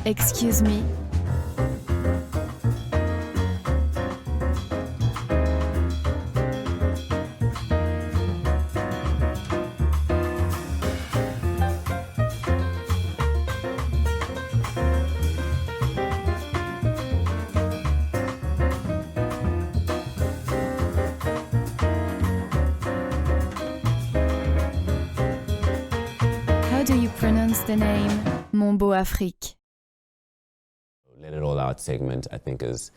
Excuse me. How do you pronounce the name MONBEAU Afrique? Let It All Out segment, I think, is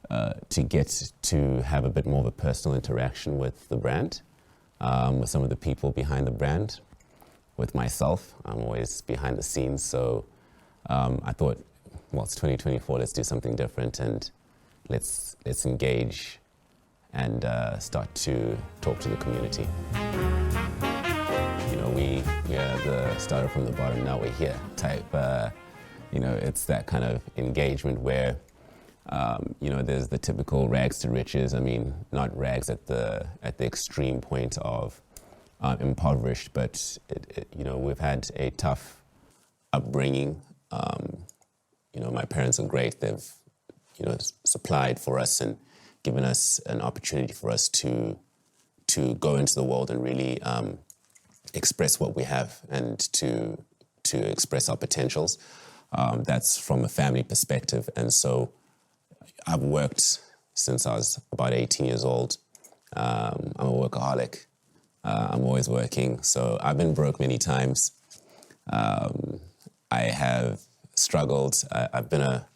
to get to have a bit more of a personal interaction with the brand, with some of the people behind the brand, with myself. I'm always behind the scenes, so I thought, well, it's 2024, let's do something different and let's engage and start to talk to the community. You know, we are the started from the bottom, now we're here type. You know, it's that kind of engagement where, you know, there's the typical rags to riches. I mean, not rags at the extreme point of impoverished, but you know, we've had a tough upbringing. You know, my parents are great. They've, you know, supplied for us and given us an opportunity for us to go into the world and really express what we have and to express our potentials. That's from a family perspective. And so I've worked since I was about 18 years old. I'm a workaholic. I'm always working. So I've been broke many times. I have struggled. I've been a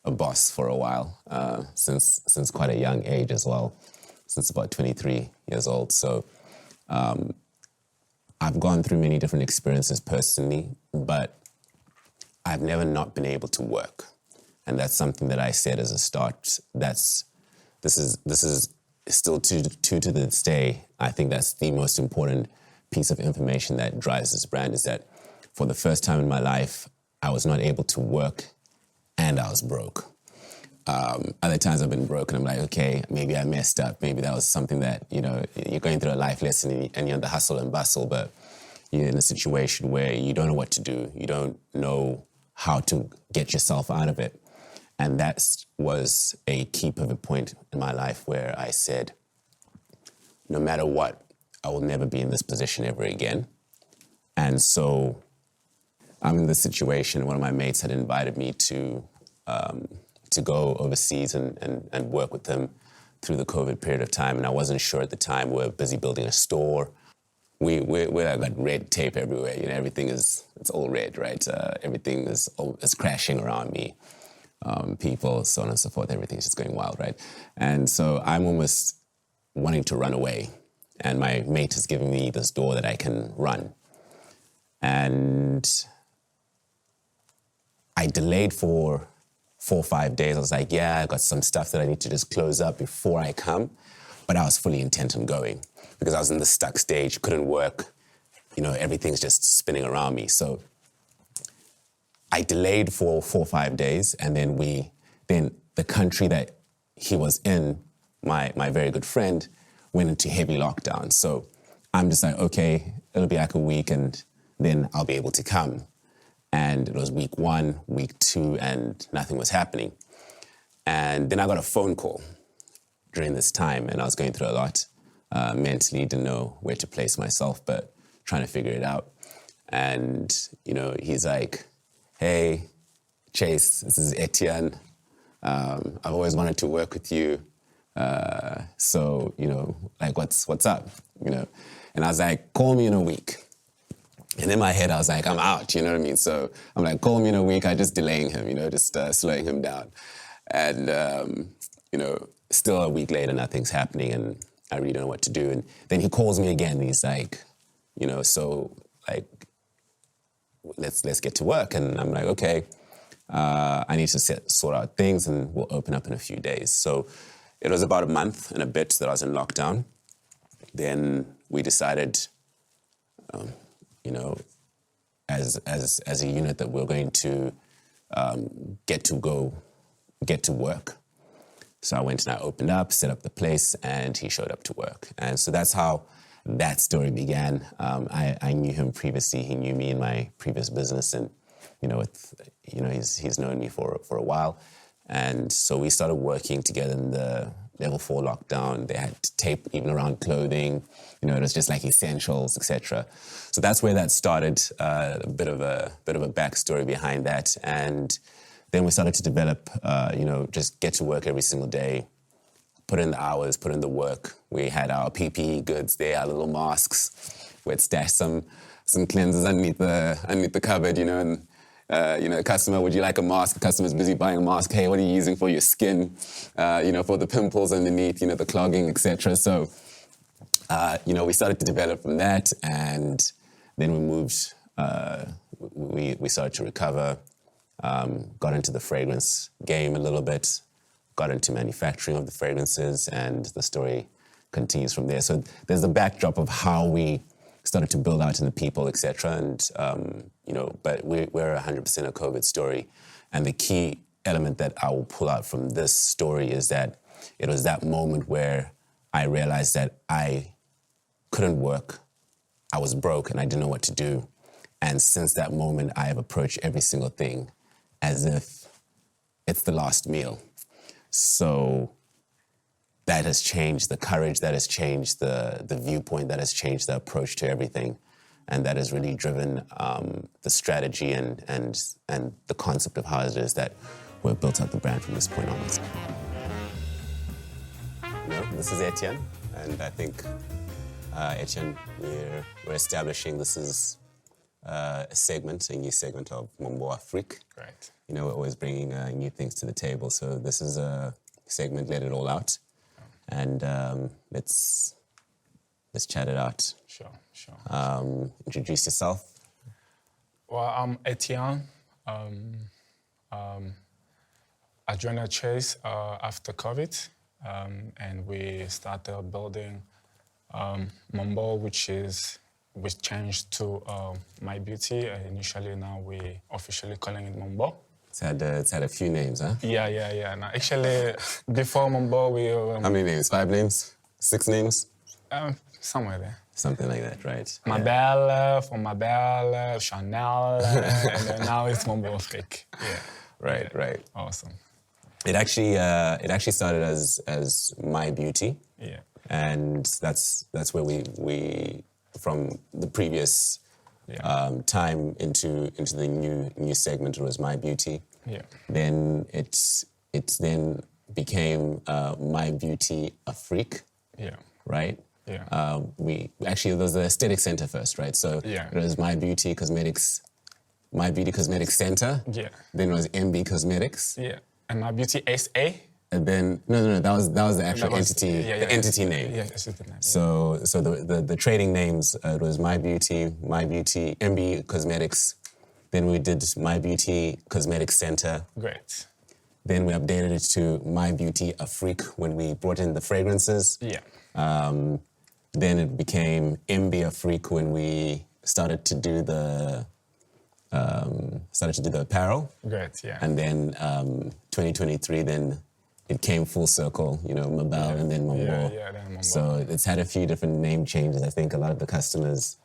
boss for a while, since quite a young age as well, since about 23 years old. So I've gone through many different experiences personally, but I've never not been able to work. And that's something that I said as a start. This is still to this day. I think that's the most important piece of information that drives this brand, is that for the first time in my life, I was not able to work and I was broke. Other times I've been broke and I'm like, okay, maybe I messed up. Maybe that was something that, you know, you're going through a life lesson and you're in the hustle and bustle, but you're in a situation where you don't know what to do. You don't know how to get yourself out of it. And that was a key pivot point in my life where I said, no matter what, I will never be in this position ever again. And so I'm in this situation. One of my mates had invited me to go overseas and work with them through the COVID period of time. And I wasn't sure at the time. We were busy building a store. We got red tape everywhere. You know, it's all red, right? Everything is crashing around me. People, so on and so forth. Everything's just going wild, right? And so I'm almost wanting to run away. And my mate is giving me this door that I can run. And I delayed for 4 or 5 days. I was like, yeah, I got some stuff that I need to just close up before I come. But I was fully intent on going because I was in the stuck stage, couldn't work. You know, everything's just spinning around me. So I delayed for 4 or 5 days. And then the country that he was in, my very good friend, went into heavy lockdown. So I'm just like, okay, it'll be like a week and then I'll be able to come. And it was week 1, week 2, and nothing was happening. And then I got a phone call during this time, and I was going through a lot mentally, didn't know where to place myself, but trying to figure it out. And, you know, he's like, hey, Chase, this is Etienne. I've always wanted to work with you. So, you know, like, what's up, you know? And I was like, call me in a week. And in my head, I was like, I'm out, you know what I mean? So I'm like, call me in a week. I'm just delaying him, you know, just slowing him down. And, you know, still a week later, nothing's happening and I really don't know what to do. And then he calls me again and he's like, you know, so like, let's get to work. And I'm like, okay, I need to sort out things and we'll open up in a few days. So it was about a month and a bit that I was in lockdown. Then we decided, you know, as a unit that we're going to get to work. So I went and I opened up, set up the place, and he showed up to work. And so that's how that story began. I knew him previously. He knew me in my previous business, and he's known me for a while. And so we started working together in the level 4 lockdown. They had tape even around clothing. It was just like essentials, etc. So that's where that started. A bit of a backstory behind that, and then we started to develop. Just get to work every single day, put in the hours, put in the work. We had our PPE goods there, our little masks. We'd stash some cleansers underneath the cupboard, and. Customer, would you like a mask? The customer's busy buying a mask. Hey, what are you using for your skin? For the pimples underneath, the clogging, etc. So, we started to develop from that, and then we moved. We started to recover, got into the fragrance game a little bit, got into manufacturing of the fragrances, and the story continues from there. So there's the backdrop of how we started to build out in the people, etc. And, but we're 100% a COVID story. And the key element that I will pull out from this story is that it was that moment where I realized that I couldn't work. I was broke and I didn't know what to do. And since that moment, I have approached every single thing as if it's the last meal. So that has changed the courage, that has changed the viewpoint, that has changed the approach to everything. And that has really driven the strategy and the concept of how it is that we've built up the brand from this point onwards. This is Etienne, and I think, Etienne, we're establishing this is a new segment of MONBEAU Afrique. Right. We're always bringing new things to the table. So this is a segment, Let It All Out. And let's chat it out. Sure. Introduce yourself. Well, I'm Etienne. I joined a Chase after COVID, and we started building MONBEAU, which changed to My Beauty. Initially, now we officially calling it MONBEAU. It's had a few names, huh? Yeah. No, actually, before MONBEAU, we... How many names? 5 names? 6 names? Somewhere there. Something like that, right? MONBEAU, from MONBEAU, Chanel, and then now it's MONBEAU Afrique. Yeah. Right. Awesome. It actually started as My Beauty. Yeah. And that's where we from the previous time into the new segment, it was My Beauty. Yeah. Then it then became My Beauty Afrique. Yeah. Right. Yeah. There was the aesthetic center first, right? So it was My Beauty Cosmetics Center. Yeah. Then it was MB Cosmetics. Yeah. And My Beauty SA. And then no, that was the actual entity, the entity name. Yeah, that's the name. So the trading names, it was My Beauty, MB Cosmetics. Then we did My Beauty Cosmetics Center. Great. Then we updated it to My Beauty Afrique when we brought in the fragrances. Yeah. Then it became MB Afrique when we started to do the apparel. Great. Yeah. And then 2023, then it came full circle, MONBEAU and then MONBEAU. Yeah, then MONBEAU. So it's had a few different name changes. I think a lot of the customers,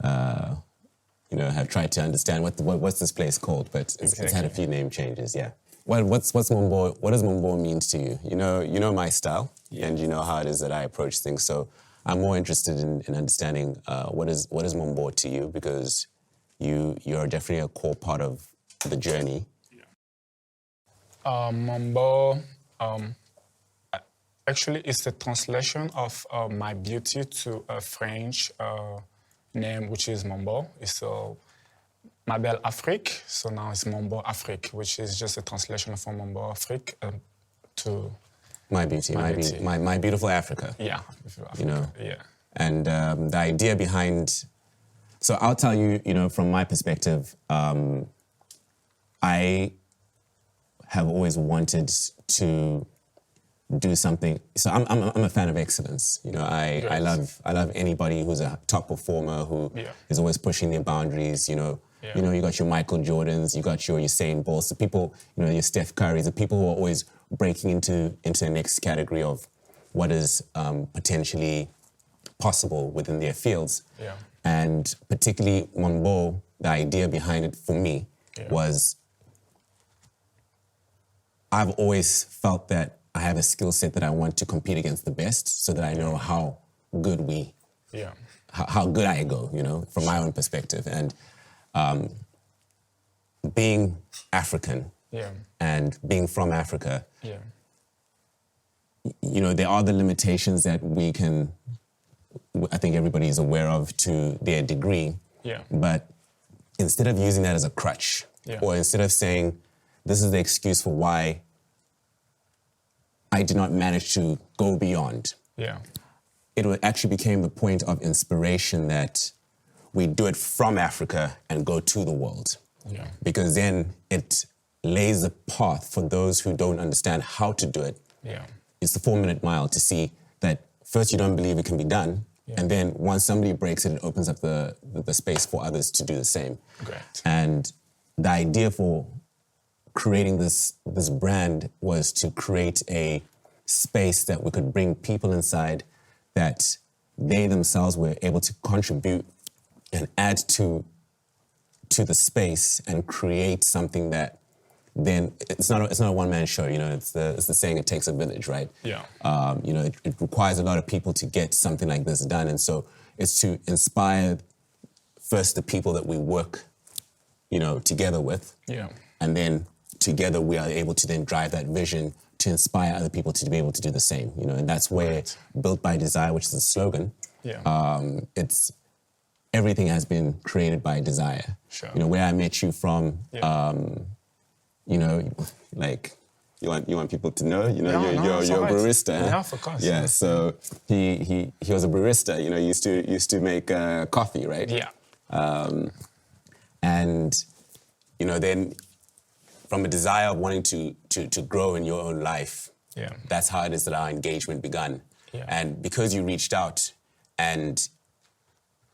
have tried to understand what's this place called, but it's had a few name changes. Yeah. Well, what's MONBEAU? What does MONBEAU mean to you? You know my style, and you know how it is that I approach things. So I'm more interested in understanding what is MONBEAU to you, because you're definitely a core part of the journey. MONBEAU, actually, it's the translation of My Beauty to a French name, which is MONBEAU. It's MONBEAU Afrique, so now it's MONBEAU Afrique, which is just a translation from MONBEAU Afrique to My Beauty, my beautiful Africa. Yeah, beautiful Africa. Yeah. And the idea behind, so I'll tell you, from my perspective, I have always wanted to do something. So I'm a fan of excellence. I love anybody who's a top performer who is always pushing their boundaries. You got your Michael Jordans, you got your Usain Bolts, the people, your Steph Currys, the people who are always breaking into the next category of what is potentially possible within their fields. Yeah. And particularly MONBEAU, the idea behind it for me was I've always felt that I have a skill set that I want to compete against the best, so that I know how good how good I go, you know, from my own perspective. And being African and being from Africa, you know, there are the limitations that I think everybody is aware of to their degree. But instead of using that as a crutch, or instead of saying, this is the excuse for why I did not manage to go beyond, it actually became the point of inspiration that we do it from Africa and go to the world. Because then it lays the path for those who don't understand how to do it. It's the 4-minute mile to see that first you don't believe it can be done, and then once somebody breaks it, it opens up the space for others to do the same. And the idea for creating this brand was to create a space that we could bring people inside, that they themselves were able to contribute and add to the space and create something that then it's not a one-man show. You know, it's the saying, it takes a village, right? You know, it requires a lot of people to get something like this done, and so it's to inspire first the people that we work, you know, together with, and then together we are able to then drive that vision to inspire other people to be able to do the same. You know, and that's where Built by Desire, which is the slogan, it's everything has been created by desire. You know, where I met you from. You know, like you want people to know, you know, you're a barista. Yeah, of course. Yeah, so he was a barista. You know, used to make coffee, right? And you know, then from a desire of wanting to grow in your own life, that's how it is that our engagement began. And because you reached out, and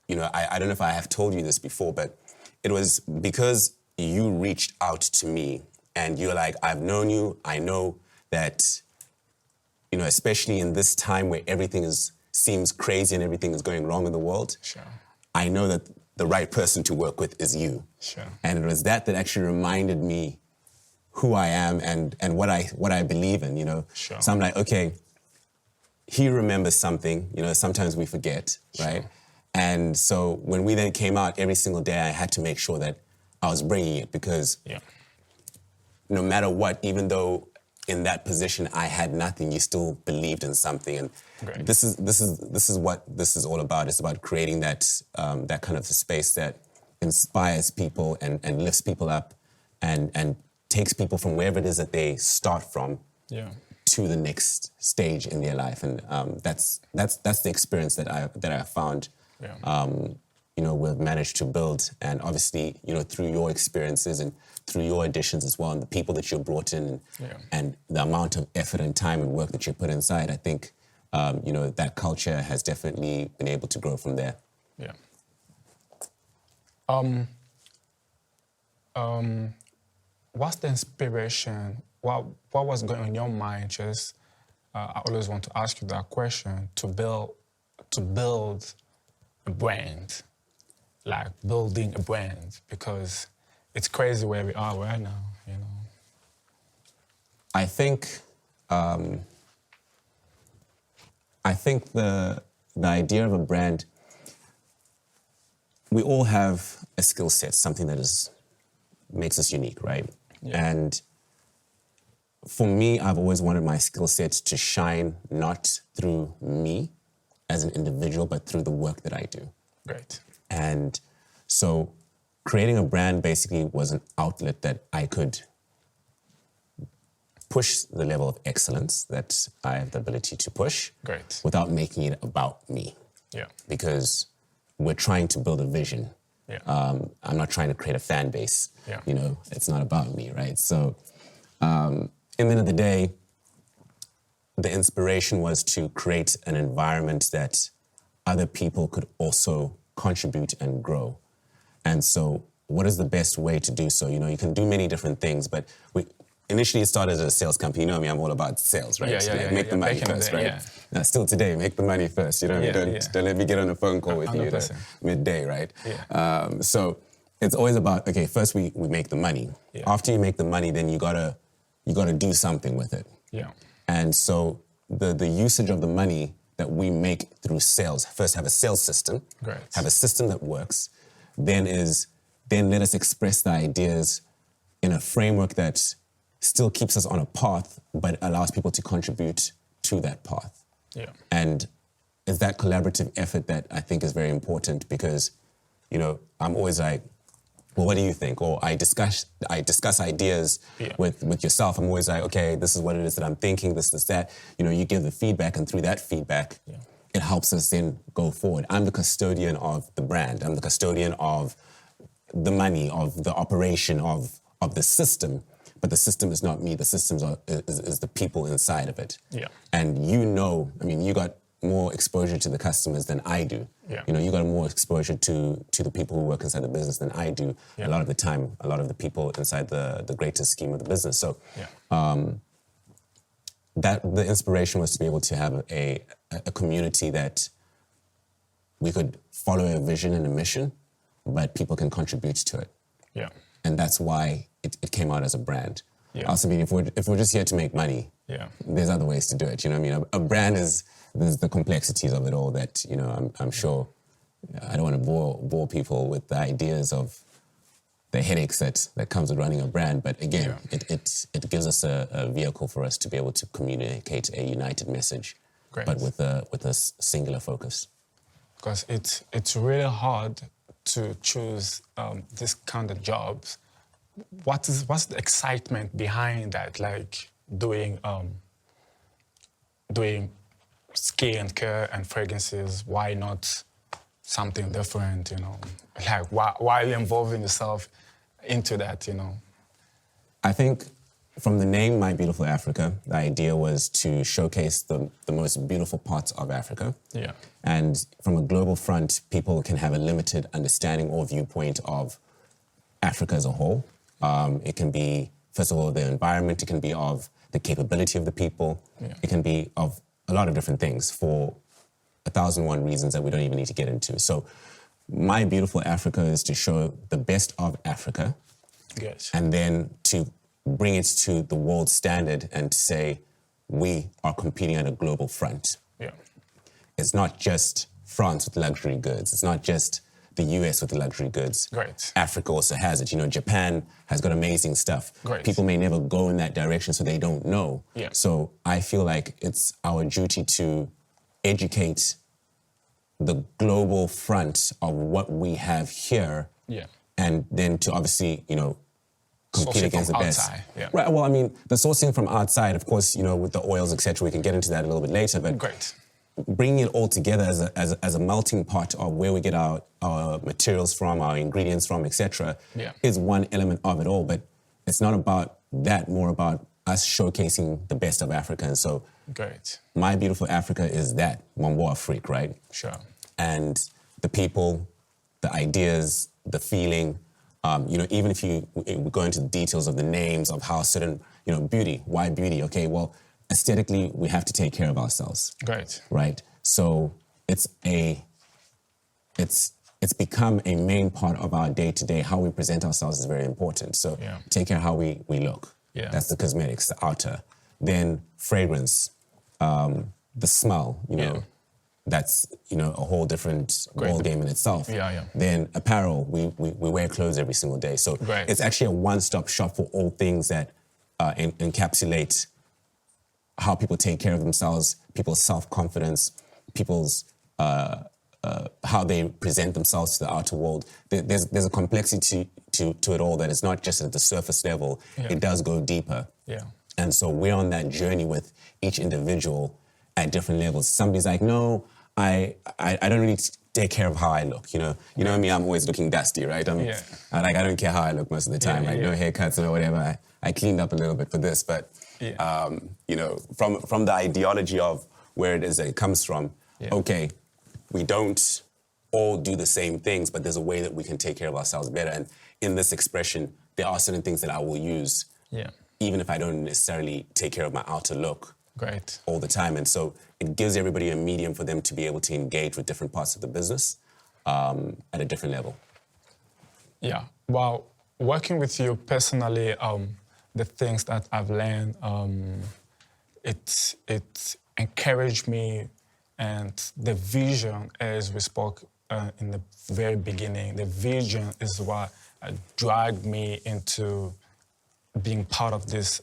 you know, I don't know if I have told you this before, but it was because you reached out to me. And you're like, I've known you. I know that, you know, especially in this time where everything seems crazy and everything is going wrong in the world, I know that the right person to work with is you. And it was that actually reminded me who I am and what I believe in, you know. So I'm like, okay, he remembers something, you know, sometimes we forget, right? And so when we then came out every single day, I had to make sure that I was bringing it, because no matter what, even though in that position I had nothing, you still believed in something. And this is what this is all about. It's about creating that that kind of space that inspires people and lifts people up and takes people from wherever it is that they start from to the next stage in their life. And that's the experience that I found. You know, we've managed to build, and obviously, you know, through your experiences and through your additions as well, and the people that you've brought in, and the amount of effort and time and work that you put inside, I think, you know, that culture has definitely been able to grow from there. What's the inspiration? What was going on in your mind? Just, I always want to ask you that question, to build a brand. Like building a brand, because it's crazy where we are right now, you know. I think the idea of a brand, we all have a skill set, something that makes us unique, right? And for me, I've always wanted my skill set to shine not through me as an individual, but through the work that I do. And so creating a brand basically was an outlet that I could push the level of excellence that I have the ability to push without making it about me. Because we're trying to build a vision. I'm not trying to create a fan base. You know, it's not about me, right? So in the end of the day, the inspiration was to create an environment that other people could also contribute and grow. And so what is the best way to do so? You know, you can do many different things, but initially it started as a sales company. You know me, I'm all about sales, right? Make the money first, right? Now, still today, make the money first. You know, don't let me get on a phone call with 100%. You at midday, right? So it's always about, okay, first we make the money. Yeah. After you make the money, then you gotta do something with it. Yeah. And so the usage of the money that we make through sales, first have a sales system, Great. have a system that works, then let us express the ideas in a framework that still keeps us on a path, but allows people to contribute to that path. Yeah. And it's that collaborative effort that I think is very important because, you know, I'm always like, well, what do you think? Or I discuss ideas Yeah. with yourself. I'm always like, okay, this is what it is that I'm thinking, this, that. You know, you give the feedback, and through that feedback, it helps us then go forward. I'm the custodian of the brand. I'm the custodian of the money, of the operation, of the system. But the system is not me. The system is the people inside of it. Yeah. And you know, I mean, you got more exposure to the customers than I do. Yeah. You know, you got more exposure to the people who work inside the business than I do. Yeah. A lot of the time, a lot of the people inside the greater scheme of the business. So that the inspiration was to be able to have a community that we could follow a vision and a mission, but people can contribute to it. Yeah. And that's why it came out as a brand. Yeah. Also, I mean, if we're just here to make money, there's other ways to do it. You know what I mean? A brand there's the complexities of it all that, you know, I'm sure I don't want to bore people with the ideas of the headaches that comes with running a brand. But again, it gives us a vehicle for us to be able to communicate a united message, Great. but with a singular focus. Because it's really hard to choose this kind of jobs. What's the excitement behind that? Like doing skin care and fragrances. Why not something different? You know, like why involving yourself into that? You know, I think from the name My Beautiful Africa, the idea was to showcase the most beautiful parts of Africa. Yeah. And from a global front, people can have a limited understanding or viewpoint of Africa as a whole. It can be, first of all, the environment. It can be of the capability of the people. Yeah. It can be of a lot of different things for 1,001 reasons that we don't even need to get into. So My Beautiful Africa is to show the best of Africa. Yes. And then to bring it to the world standard and to say, we are competing at a global front. Yeah. It's not just France with luxury goods. It's not just the US with the luxury goods. Great. Africa also has it. You know, Japan has got amazing stuff. Great. People may never go in that direction, so they don't know. Yeah. So I feel like it's our duty to educate the global front of what we have here. Yeah. And then to obviously, you know, compete Sourcing against the from best. outside, yeah. Right. Well, I mean, the sourcing from outside, of course, you know, with the oils, etc. We can get into that a little bit later. But Great. bringing it all together as a melting pot of where we get our materials from, our ingredients from, etc. is one element of it all. But it's not about that. More about us showcasing the best of Africa. And so, Great. My Beautiful Africa is that MONBEAU Afrique, right? Sure. And the people, the ideas, the feeling. You know, even if we go into the details of the names of how certain, you know, beauty, why beauty? Okay, well, aesthetically, we have to take care of ourselves. Great. Right? So it's become a main part of our day-to-day. How we present ourselves is very important. So take care of how we look. Yeah. That's the cosmetics, the outer. Then fragrance, the smell, you know. That's, you know, a whole different ball game in itself. Yeah. Then apparel, we wear clothes every single day. So it's actually a one-stop shop for all things that encapsulate how people take care of themselves, people's self-confidence, people's how they present themselves to the outer world. There's a complexity to it all that is not just at the surface level. It does go deeper. Yeah. And so we're on that journey with each individual at different levels. Somebody's like, no, I don't really take care of how I look, you know. You know me, I'm always looking dusty, right? I don't care how I look most of the time. No haircuts or whatever. I cleaned up a little bit for this, but you know, from the ideology of where it is that it comes from, okay, we don't all do the same things, but there's a way that we can take care of ourselves better. And in this expression, there are certain things that I will use, even if I don't necessarily take care of my outer look. Great. All the time. And so it gives everybody a medium for them to be able to engage with different parts of the business at a different level. Yeah. Well, working with you personally, the things that I've learned, it encouraged me, and the vision, as we spoke in the very beginning, the vision is what dragged me into being part of this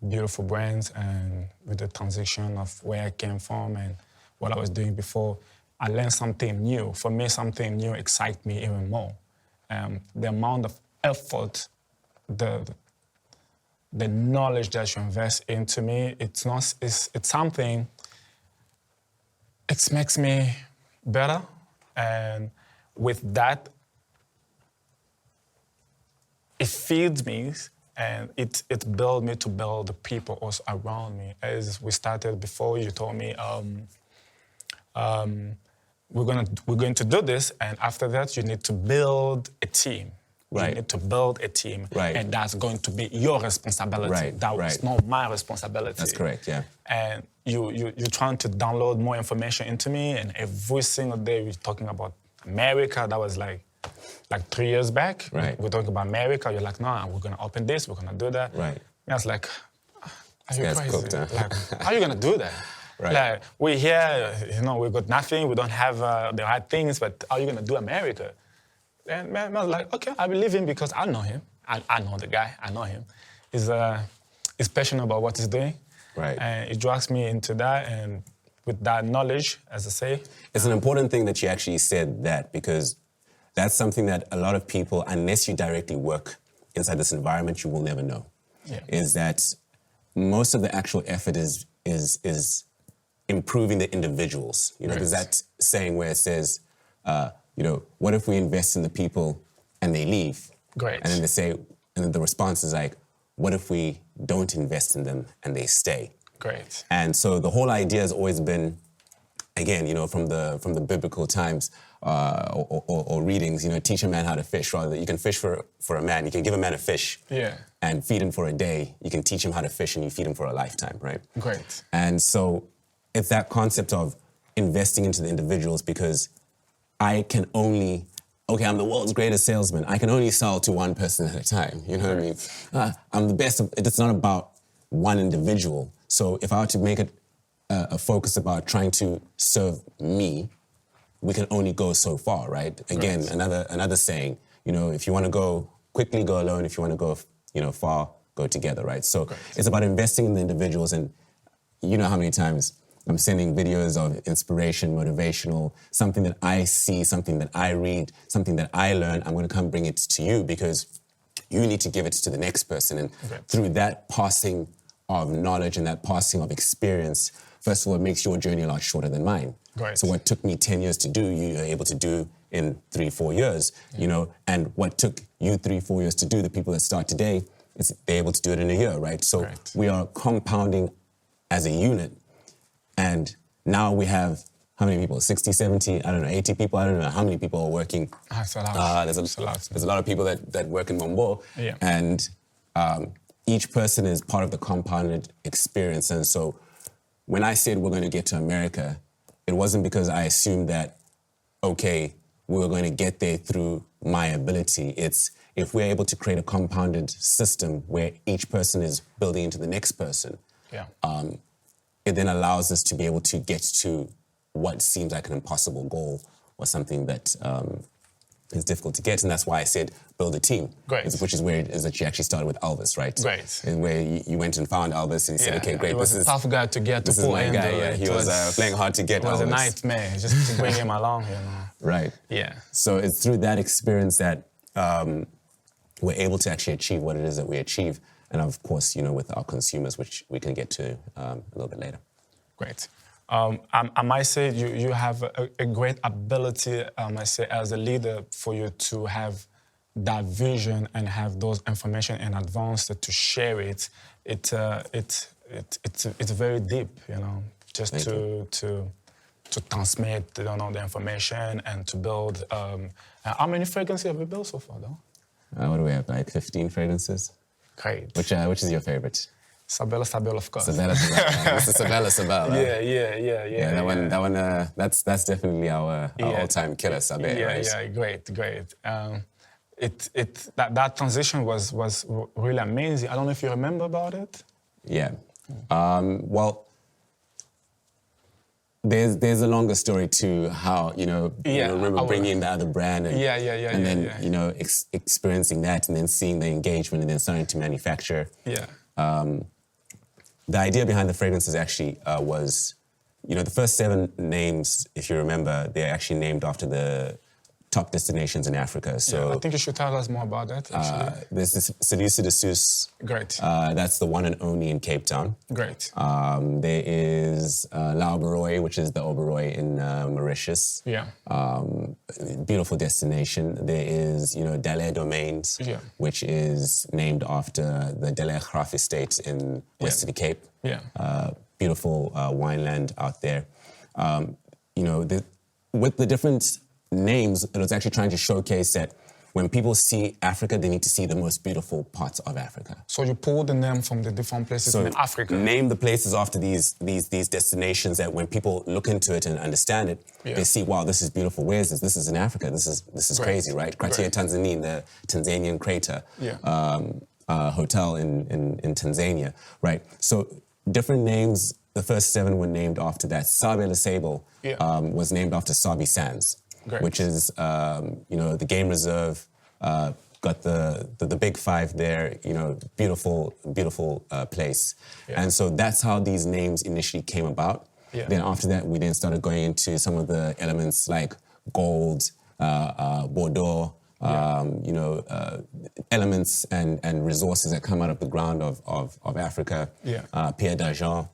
beautiful brand, and with the transition of where I came from and what I was doing before, I learned something new. For me, something new excites me even more. The amount of effort, the knowledge that you invest into me, it's something, it makes me better. And with that, it feeds me, and it builds me to build the people also around me. As we started before, you told me, we're going to do this, and after that, you need to build a team. Right. You need to build a team, right. And that's going to be your responsibility. Right. That was not my responsibility. That's correct, yeah. And you're trying to download more information into me, and every single day we're talking about America. That was like 3 years back. Right. We're talking about America. You're like, no, we're gonna open this, we're gonna do that. Right. And I was like, are you crazy? Cooked, huh? Like, how are you gonna do that? Right. Like, we're here, we got nothing, we don't have the right things, but how are you gonna do America? And man, I was like, okay, I believe him because I know him. I know the guy, I know him. He's passionate about what he's doing. Right. And it drags me into that, and with that knowledge, as I say. It's an important thing that you actually said that, because that's something that a lot of people, unless you directly work inside this environment, you will never know. Yeah. Is that most of the actual effort is improving the individuals. Right. There's that saying where it says, what if we invest in the people and they leave? Great. And then they say, and then the response is like, what if we don't invest in them and they stay? Great. And so the whole idea has always been, again, from the biblical times or readings, teach a man how to fish. Rather, you can fish for a man. You can give a man a fish, yeah, and feed him for a day. You can teach him how to fish, and you feed him for a lifetime, right? Great. And so it's that concept of investing into the individuals, because I can only, I'm the world's greatest salesman. I can only sell to one person at a time. You know what I mean? I'm the best. It's not about one individual. So if I were to make it a focus about trying to serve me, we can only go so far, right? Again, another saying, if you want to go quickly, go alone. If you want to go, far, go together, right? So it's about investing in the individuals, and you know how many times I'm sending videos of inspiration, motivational, something that I see, something that I read, something that I learn. I'm going to come bring it to you, because you need to give it to the next person. And through that passing of knowledge and that passing of experience, first of all, it makes your journey a lot shorter than mine. Right. So what took me 10 years to do, you are able to do in 3-4 years, and what took you 3-4 years to do, the people that start today, they're able to do it in a year, right? So we are compounding as a unit. And now we have, how many people? 60, 70, 80 people? I don't know how many people are working. That's a lot. There's a lot of people that work in MONBEAU. Yeah. And each person is part of the compounded experience. And so when I said we're going to get to America, it wasn't because I assumed that, we were going to get there through my ability. It's if we're able to create a compounded system where each person is building into the next person, it then allows us to be able to get to what seems like an impossible goal, or something that is difficult to get. And that's why I said build a team. Great. Which is where it is that you actually started with Elvis, right? Great. And where you went and found Elvis and you said, okay, great. He was a tough guy to get to pull in. This is my guy, yeah. He was playing hard to get Elvis. It was a nightmare just to bring him along, Right. Yeah. So it's through that experience that we're able to actually achieve what it is that we achieve. And of course, with our consumers, which we can get to a little bit later. Great. I might say you have a great ability, I say, as a leader, for you to have that vision and have those information in advance to share it. It's very deep, just to transmit, the information and to build. How many fragrances have you built so far, though? What do we have, like 15 fragrances? Great. Which is your favorite? Sabella, of course. Sabella. This is Sabella. Yeah. That one. That's definitely our all-time killer, Sabella. Yeah, great. that transition was really amazing. I don't know if you remember about it. Yeah. Well, there's a longer story to how, I remember bringing in the other brand and, and then, experiencing that and then seeing the engagement and then starting to manufacture. Yeah. The idea behind the fragrances actually was, the first 7 names, if you remember, they're actually named after the top destinations in Africa. So I think you should tell us more about that, actually. There's this Seduce de Sus. Great. That's the one and only in Cape Town. Great. There is La Oberoi, which is the Oberoi in Mauritius. Yeah. Beautiful destination. There is, Dallaire Domains, which is named after the Dallaire Graaf estate in Western Cape. Yeah. Beautiful wineland out there. With the different names, it was actually trying to showcase that when people see Africa, they need to see the most beautiful parts of Africa. So you pulled the name from the different places in Africa. Name the places after these destinations that when people look into it and understand it, they see, wow, this is beautiful. Where is this? This is in Africa. This is crazy, right? Kratia Tanzania, the Tanzanian crater hotel in Tanzania, right? So different names. The first 7 were named after that. Sabe Le Sable was named after Sabi Sands. Great. Which is, the game reserve, got the big 5 there, beautiful place. Yeah. And so that's how these names initially came about. Yeah. Then after that, we then started going into some of the elements like gold, Bordeaux, elements and resources that come out of the ground of Africa, Pierre d'Argent,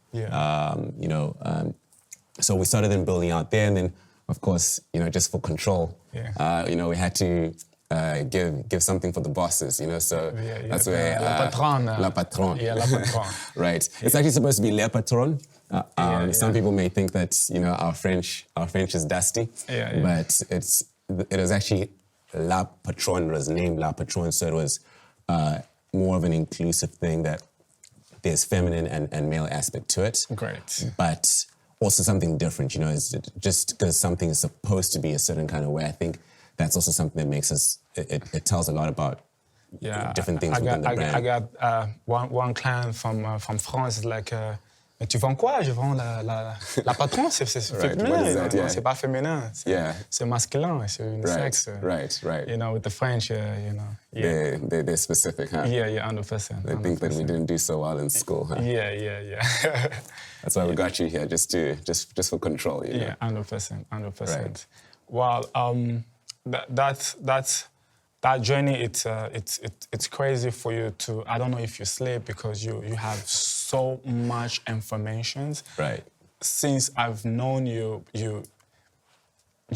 so we started then building out there, and then, of course, just for control, we had to give something for the bosses, so that's where... La patronne. La patronne. Yeah, la patronne. Right. It's actually supposed to be le patron. Some people may think that, our French is dusty, but it was actually La Patronne. It was named La Patronne, so it was more of an inclusive thing that there's feminine and male aspect to it. Great. But also something different, it's just because something is supposed to be a certain kind of way. I think that's also something that makes us, it tells a lot about different things within the brand. I got one client from France, is like, mais tu vends quoi? Je vends la patronne, c'est féminin. C'est pas féminin. C'est masculin, c'est unisexe. Right. With the French, They're specific, huh? Yeah, 100%. They think that we didn't do so well in school, huh? Yeah. That's why we got you here, just for control, Yeah, 100%. Right. Well, that journey, it's crazy for you to, I don't know if you sleep because you have so much information. Right. Since I've known you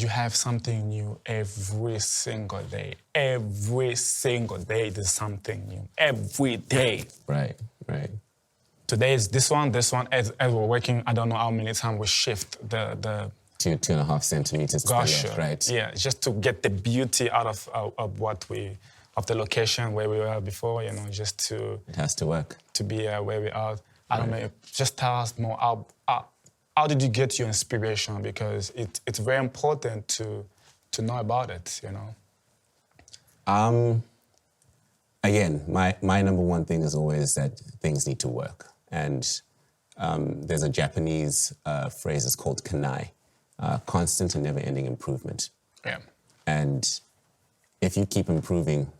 have something new every single day. Every single day there's something new. Every day. Right. Today is this one. As we're working, I don't know how many times we shift the 2.5 centimeters to the left, right? Yeah, just to get the beauty out of the location where we were before, just to... It has to work. To be where we are. I don't know, just tell us more, how did you get your inspiration? Because it's very important to know about it, Again, my number one thing is always that things need to work. And there's a Japanese phrase, it's called kanai. Constant and never-ending improvement. Yeah. And if you keep improving,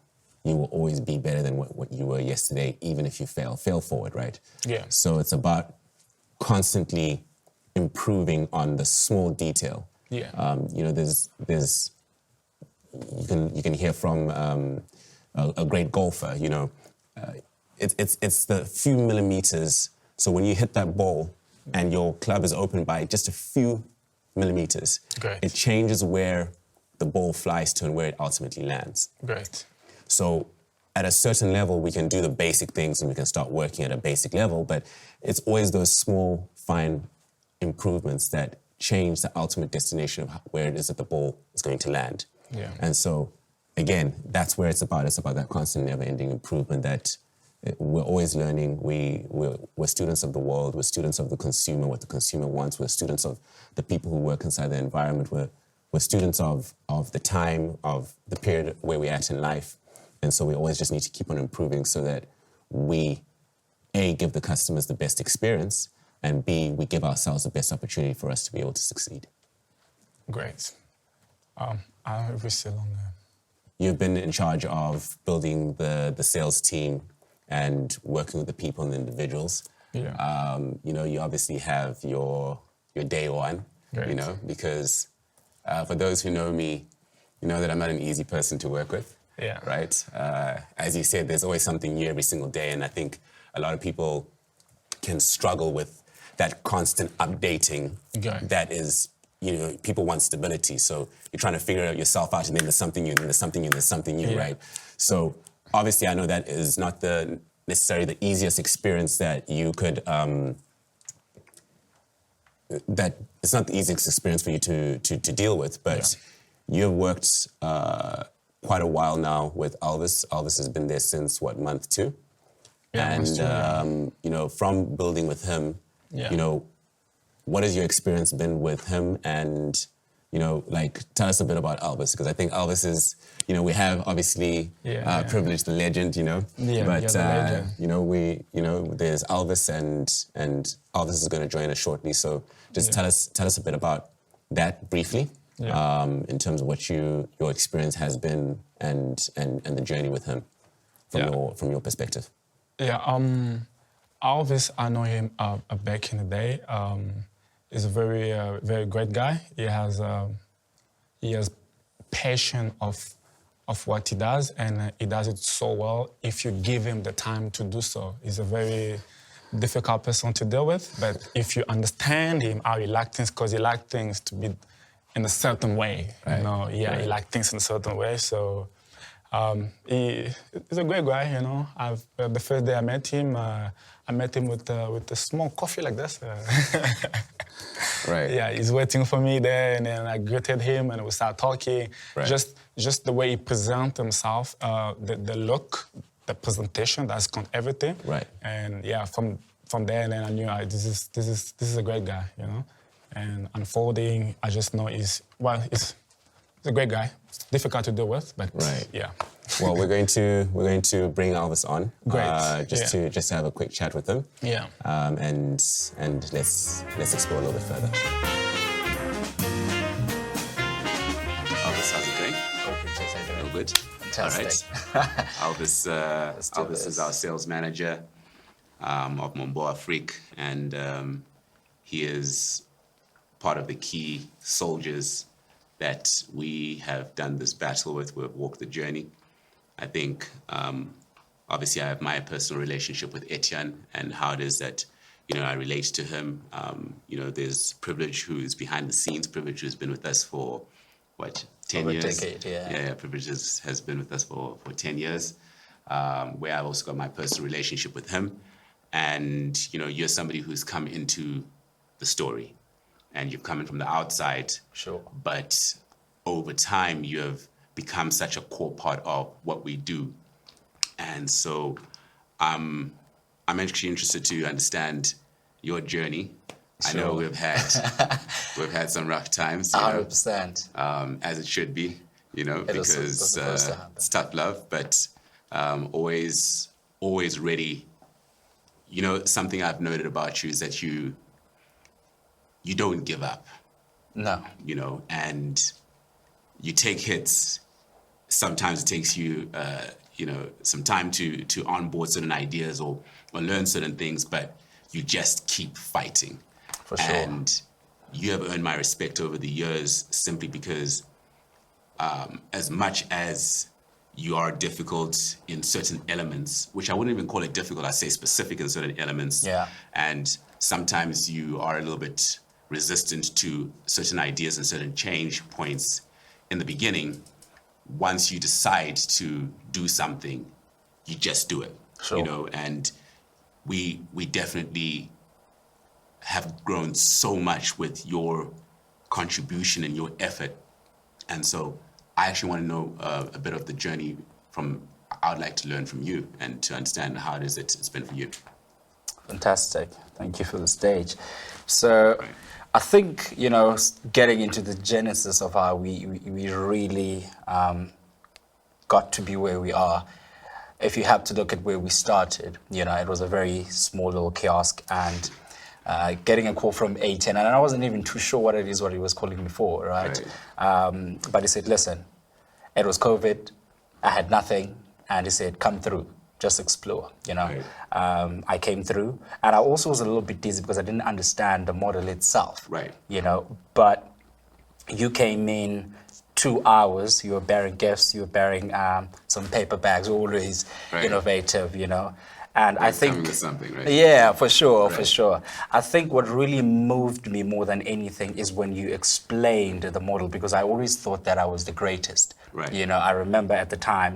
you will always be better than what you were yesterday, even if you fail forward, right? Yeah. So it's about constantly improving on the small detail. Yeah. There's you can hear from a great golfer. It's the few millimeters. So when you hit that ball and your club is open by just a few millimeters, it changes where the ball flies to and where it ultimately lands. Great. So at a certain level, we can do the basic things and we can start working at a basic level, but it's always those small, fine improvements that change the ultimate destination of where it is that the ball is going to land. Yeah. And so, again, that's where it's about. It's about that constant, never-ending improvement that we're always learning. We're students of the world. We're students of the consumer, what the consumer wants. We're students of the people who work inside the environment. We're students of the time, of the period where we're at in life. And so we always just need to keep on improving so that we, A, give the customers the best experience, and B, we give ourselves the best opportunity for us to be able to succeed. Great. We're still on there. You've been in charge of building the sales team and working with the people and the individuals. Yeah. You obviously have your day one, Great. because for those who know me, you know that I'm not an easy person to work with. Yeah. Right? As you said, there's always something new every single day, and I think a lot of people can struggle with that constant updating. Okay. That is, people want stability, so you're trying to figure it yourself out, and then there's something new, and there's something new, and there's something new, Yeah. right? So obviously, I know that is not necessarily the easiest experience that you could. That it's not the easiest experience for you to deal with, but you've worked quite a while now with Elvis. Elvis has been there since what, month 2? Yeah, And from building with him, what has your experience been with him? And tell us a bit about Elvis, because I think Elvis is, we have obviously Privilege, the legend, but the legend. there's Elvis, and Elvis is going to join us shortly. So just tell us a bit about that briefly, in terms of what your experience has been and the journey with him from your perspective. Yeah, Elvis, I know him back in the day. He's a very, very great guy. He has passion of what he does, and he does it so well if you give him the time to do so. He's a very difficult person to deal with, but if you understand him, how he likes things, because he likes things to be in a certain way, Right. He likes things in a certain way, so he's a great guy, the first day I met him with a small coffee like this. Right. Yeah, he's waiting for me there, and then I greeted him, and we started talking. Right. Just the way he presents himself, the look, the presentation, that's everything. Right. And yeah, from there, and then I knew this is a great guy, And unfolding, I just know he's a great guy. It's difficult to deal with, but Right. yeah. Well, we're going to bring Elvis on, Great. just to have a quick chat with him. Yeah. And let's explore a little bit further. Elvis, how's it going? All good. Fantastic. All right. Elvis, Let's do Elvis this. is our sales manager of MONBEAU Afrique, and he is part of the key soldiers that we have done this battle with. We've walked the journey. I think, obviously, I have my personal relationship with Etienne and how it is that, I relate to him. There's Privilege, who's behind the scenes. Privilege, who's been with us for, 10 Over a years? decade, yeah. Yeah, Privilege has been with us for 10 years, where I've also got my personal relationship with him. And, you're somebody who's come into the story, and you've come in from the outside. Sure. But over time, you have become such a core part of what we do. And so I'm actually interested to understand your journey. Sure. I know we've had some rough times, 100%. as it should be, That's because supposed to happen. it's tough love, but always ready. Something I've noted about you is that you don't give up. No. And you take hits. Sometimes it takes you, some time to onboard certain ideas or learn certain things, but you just keep fighting. For sure. And you have earned my respect over the years simply because as much as you are difficult in certain elements, which I wouldn't even call it difficult, I say specific in certain elements. Yeah. And sometimes you are a little bit resistant to certain ideas and certain change points in the beginning. Once you decide to do something, you just do it. Sure. And we definitely have grown so much with your contribution and your effort. And so I actually want to know a bit of the journey I would like to learn from you and to understand how it is it's been for you. Fantastic. Thank you for the stage. So Right. I think, getting into the genesis of how we really got to be where we are. If you have to look at where we started, you know, it was a very small little kiosk, and getting a call from A10, and I wasn't even too sure what he was calling me for, right? But he said, listen, it was COVID, I had nothing, and he said, come through, just explore, you know. I came through, and I also was a little bit dizzy because I didn't understand the model itself, you know, but you came in 2 hours, you were bearing gifts, you were bearing some paper bags, always innovative, you know. And I think, something, right? Yeah, for sure, for sure. I think what really moved me more than anything is when you explained the model, because I always thought that I was the greatest. You know, I remember at the time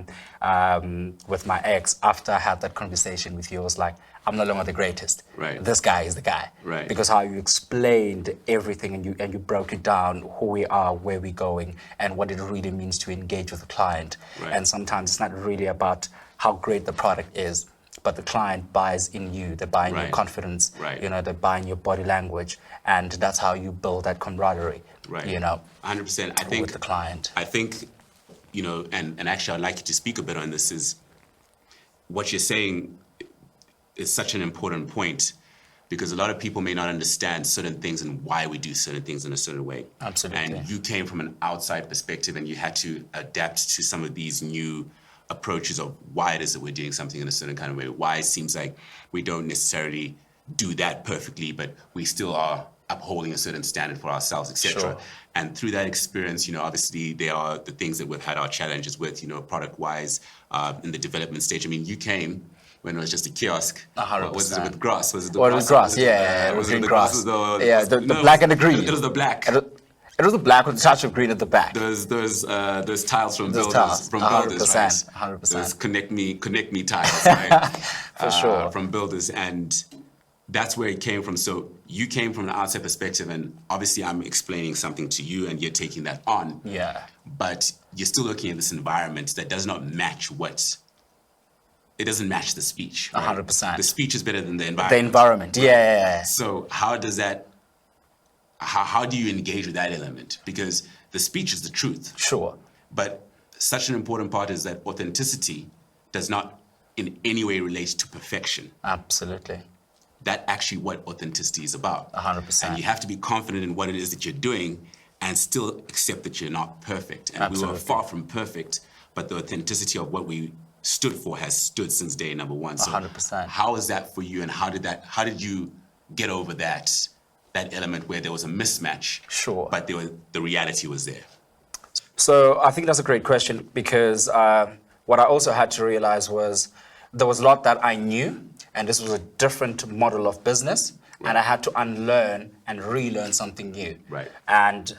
with my ex, after I had that conversation with you, I was like, I'm no longer the greatest. This guy is the guy. Because how you explained everything, and you broke it down, who we are, where we're going, and what it really means to engage with the client. And sometimes it's not really about how great the product is, but the client buys in you, they buy in your confidence, you know, they buy in your body language, and that's how you build that camaraderie, you know, 100%. I think, with the client. I think, you know, and actually I'd like you to speak a bit on this, is what you're saying is such an important point, because a lot of people may not understand certain things and why we do certain things in a certain way. And you came from an outside perspective, and you had to adapt to some of these new approaches of why it is that we're doing something in a certain kind of way, why it seems like we don't necessarily do that perfectly, but we still are upholding a certain standard for ourselves, etc. And through that experience, you know, obviously there are the things that we've had our challenges with, you know, product-wise, in the development stage. I mean, you came when it was just a kiosk. 100%. Was it with grass? Was it the grass? It was grass, it was green grass. The black and the green. It was the black. It was the black with a touch of green at the back. Those tiles from builders, 100%, 100%. Those connect me tiles, right? For sure. From builders, and that's where it came from. So you came from an outside perspective, and obviously I'm explaining something to you, and you're taking that on. But you're still looking at this environment that does not match it doesn't match the speech. 100%. The speech is better than the environment. The environment, So how does that? How do you engage with that element? Because the speech is the truth. But such an important part is that authenticity does not in any way relate to perfection. That's actually what authenticity is about. 100%. And you have to be confident in what it is that you're doing and still accept that you're not perfect. And we were far from perfect, but the authenticity of what we stood for has stood since day number one. So 100%. how is that for you, and how did you get over that element where there was a mismatch, but the reality was there? So I think that's a great question, because what I also had to realize was there was a lot that I knew, and this was a different model of business, and I had to unlearn and relearn something new. And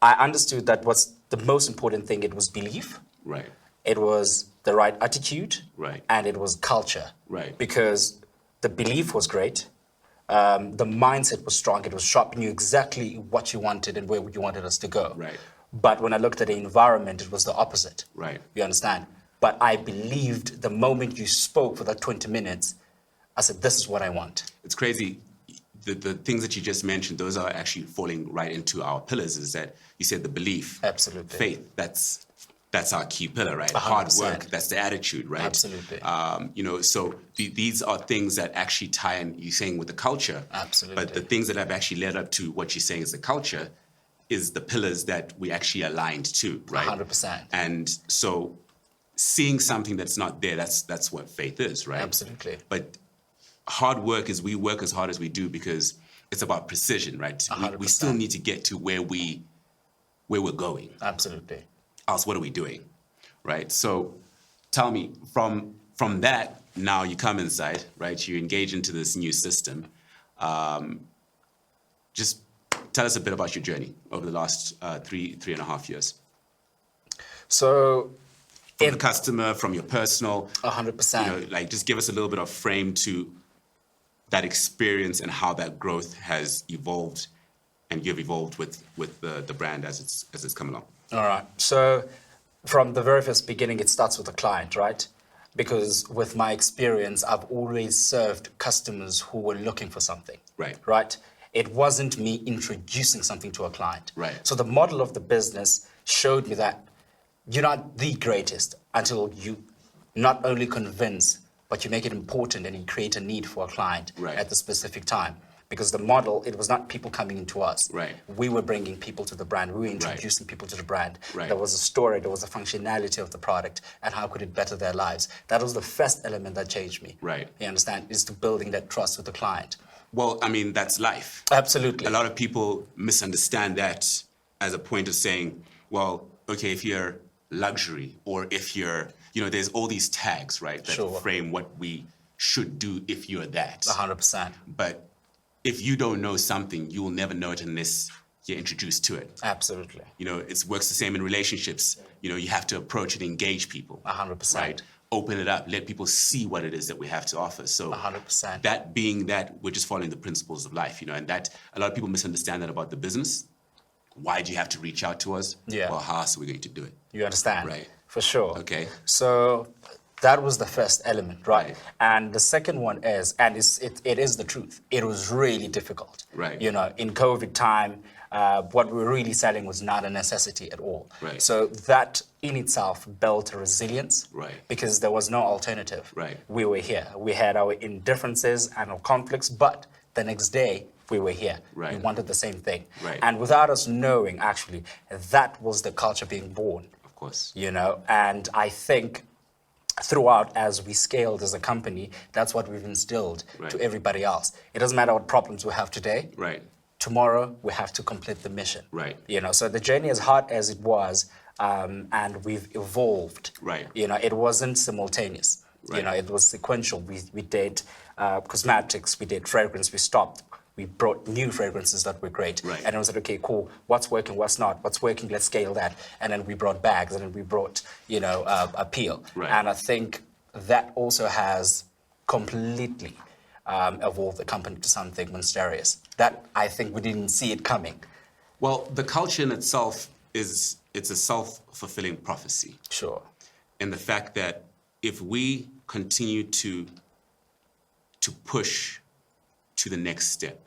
I understood that what's the most important thing, it was belief, it was the right attitude, and it was culture, because the belief was great. The mindset was strong, it was sharp, you knew exactly what you wanted and where you wanted us to go. But when I looked at the environment, it was the opposite. You understand? But I believed the moment you spoke for that 20 minutes, I said, this is what I want. It's crazy. The things that you just mentioned, those are actually falling right into our pillars, is that you said the belief. Faith, that's our key pillar, right? 100%. Hard work, that's the attitude, right? You know, so these are things that actually tie in, you're saying, with the culture. But the things that have actually led up to what you're saying is the culture is the pillars that we actually aligned to, right? 100%. And so seeing something that's not there, that's what faith is, right? But hard work is, we work as hard as we do because it's about precision, right? We still need to get to where we're going. Else, what are we doing, right? So tell me, from that, now you come inside, right? You engage into this new system. Just tell us a bit about your journey over the last three and a half years. So, from the customer, from your personal. 100%. You know, like, just give us a little bit of frame to that experience and how that growth has evolved, and you've evolved with the brand as it's come along. All right. So from the very first beginning, it starts with the client, right? Because with my experience, I've always served customers who were looking for something. Right? It wasn't me introducing something to a client. So the model of the business showed me that you're not the greatest until you not only convince, but you make it important and you create a need for a client Right. at the specific time. Because the model, it was not people coming into us. Right. We were bringing people to the brand. We were introducing people to the brand. Right. There was a story, there was a functionality of the product, and how could it better their lives. That was the first element that changed me. Right. You understand? Is to building that trust with the client. Well, I mean, that's life. Absolutely. A lot of people misunderstand that as a point of saying, well, okay, if you're luxury or if you're, there's all these tags, right, that Sure. frame what we should do if you're that. 100%. But if you don't know something, you will never know it unless you're introduced to it. Absolutely. It works the same in relationships. You have to approach and engage people. 100%. Right? Open it up, let people see what it is that we have to offer. So 100%. that being that, we're just following the principles of life, and that a lot of people misunderstand that about the business. Why do you have to reach out to us? Yeah. Well, how else are we going to do it? You understand? Right. For sure. Okay. So that was the first element, right? Right. And the second one is, and it is the truth, it was really difficult. Right. In COVID time, what we were really selling was not a necessity at all. Right. So that in itself built a resilience. Right. Because there was no alternative. Right. We were here. We had our indifferences and our conflicts, but the next day we were here. Right. We wanted the same thing. Right. And without us knowing, actually, that was the culture being born. Of course. And I think throughout, as we scaled as a company, that's what we've instilled Right. to everybody else. It doesn't matter what problems we have today. Right. Tomorrow, we have to complete the mission. Right. So the journey, as hard as it was, and we've evolved. Right. It wasn't simultaneous. Right. It was sequential. We did cosmetics, we did fragrance, we stopped. We brought new fragrances that were great. Right. And it was like, okay, cool, what's working, what's not? What's working, let's scale that. And then we brought bags, and then we brought, appeal. Right. And I think that also has completely evolved the company to something mysterious. That I think we didn't see it coming. Well, the culture in itself it's a self-fulfilling prophecy. Sure. And the fact that if we continue to push to the next step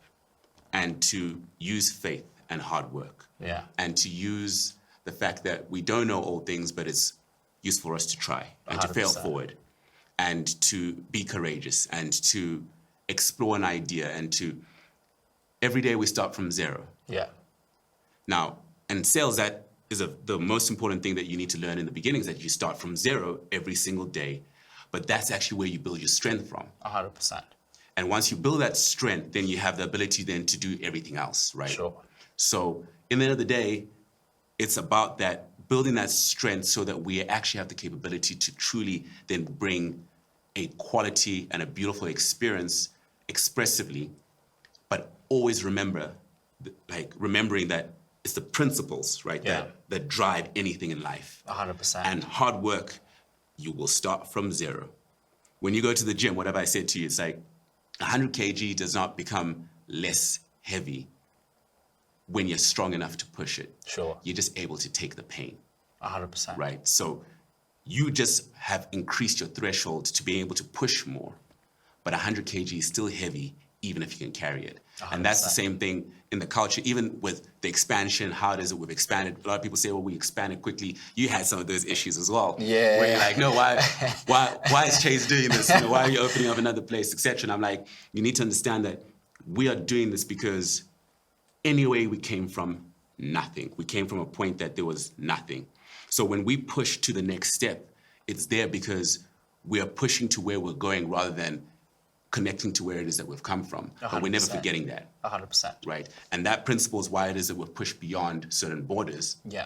and to use faith and hard work, Yeah. and to use the fact that we don't know all things, but it's useful for us to try and to fail 100%. forward and to be courageous and to explore an idea and to every day we start from zero. Yeah. Now, in sales, that is the most important thing that you need to learn in the beginning, is that you start from zero every single day. But that's actually where you build your strength from. 100%. And once you build that strength, then you have the ability then to do everything else, right? Sure. So in the end of the day, it's about that, building that strength so that we actually have the capability to truly then bring a quality and a beautiful experience expressively, but always remembering that it's the principles, right, Yeah. that drive anything in life. 100%. And hard work, you will start from zero. When you go to the gym, whatever I said to you, it's like 100 kg does not become less heavy when you're strong enough to push it. Sure. You're just able to take the pain, 100%. right? So you just have increased your threshold to being able to push more. But 100 kg is still heavy, even if you can carry it. And that's the same thing in the culture, even with the expansion. How it is that we've expanded? A lot of people say, well, we expanded quickly. You had some of those issues as well. Yeah. Where you're like, no, why is Chase doing this? Why are you opening up another place, etc.? And I'm like, you need to understand that we are doing this because anyway, we came from nothing. We came from a point that there was nothing. So when we push to the next step, it's there because we are pushing to where we're going rather than connecting to where it is that we've come from. But we're never 100%. forgetting that. 100%. Right? And that principle is why it is that we're pushed beyond certain borders, Yeah.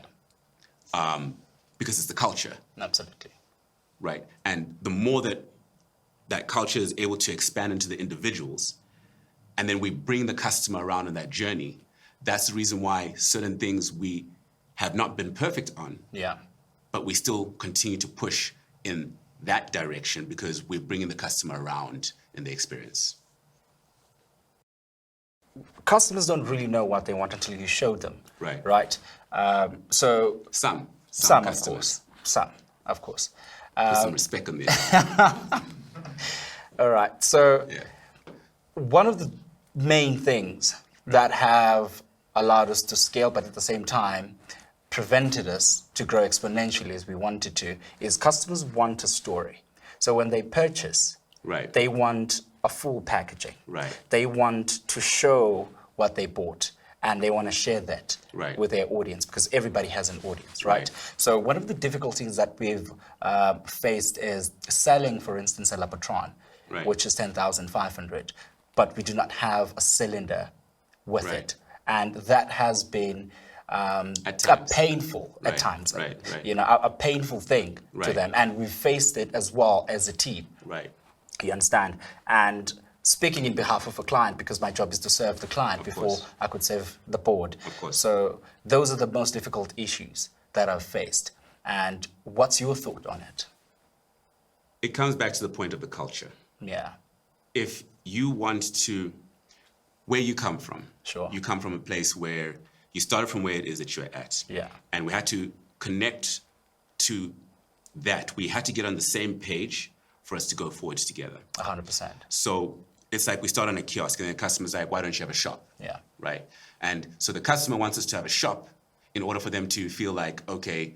because it's the culture, Absolutely. right? And the more that culture is able to expand into the individuals, and then we bring the customer around on that journey, that's the reason why certain things we have not been perfect on, Yeah. but we still continue to push in that direction because we're bringing the customer around in the experience. Customers don't really know what they want until you show them. Right. Right. So Some some, of customers. course. Some, of course. Put some respect on this. All right. So Yeah. one of the main things that have allowed us to scale, but at the same time prevented us to grow exponentially as we wanted to is customers want a story. So when they purchase, Right. they want a full packaging. Right. They want to show what they bought, and they want to share that Right. with their audience, because everybody has an audience, right? Right. So one of the difficulties that we've faced is selling, for instance, a Lapatron, Right. which is 10,500, but we do not have a cylinder with Right. it. And that has been At a times. painful, Right, at times, right, right. you know, a painful thing to Right. them. And we faced it as well as a team. Right. You understand? And speaking in behalf of a client, because my job is to serve the client Of before course. I could serve the board. Of course. So those are the most difficult issues that I've faced. And what's your thought on it? It comes back to the point of the culture. Yeah, If you want to, where you come from, Sure. you come from a place where you started from where it is that you're at. Yeah. And we had to connect to that. We had to get on the same page for us to go forward together. 100%. So it's like we start on a kiosk and the customer's like, why don't you have a shop? Yeah. Right? And so the customer wants us to have a shop in order for them to feel like, okay,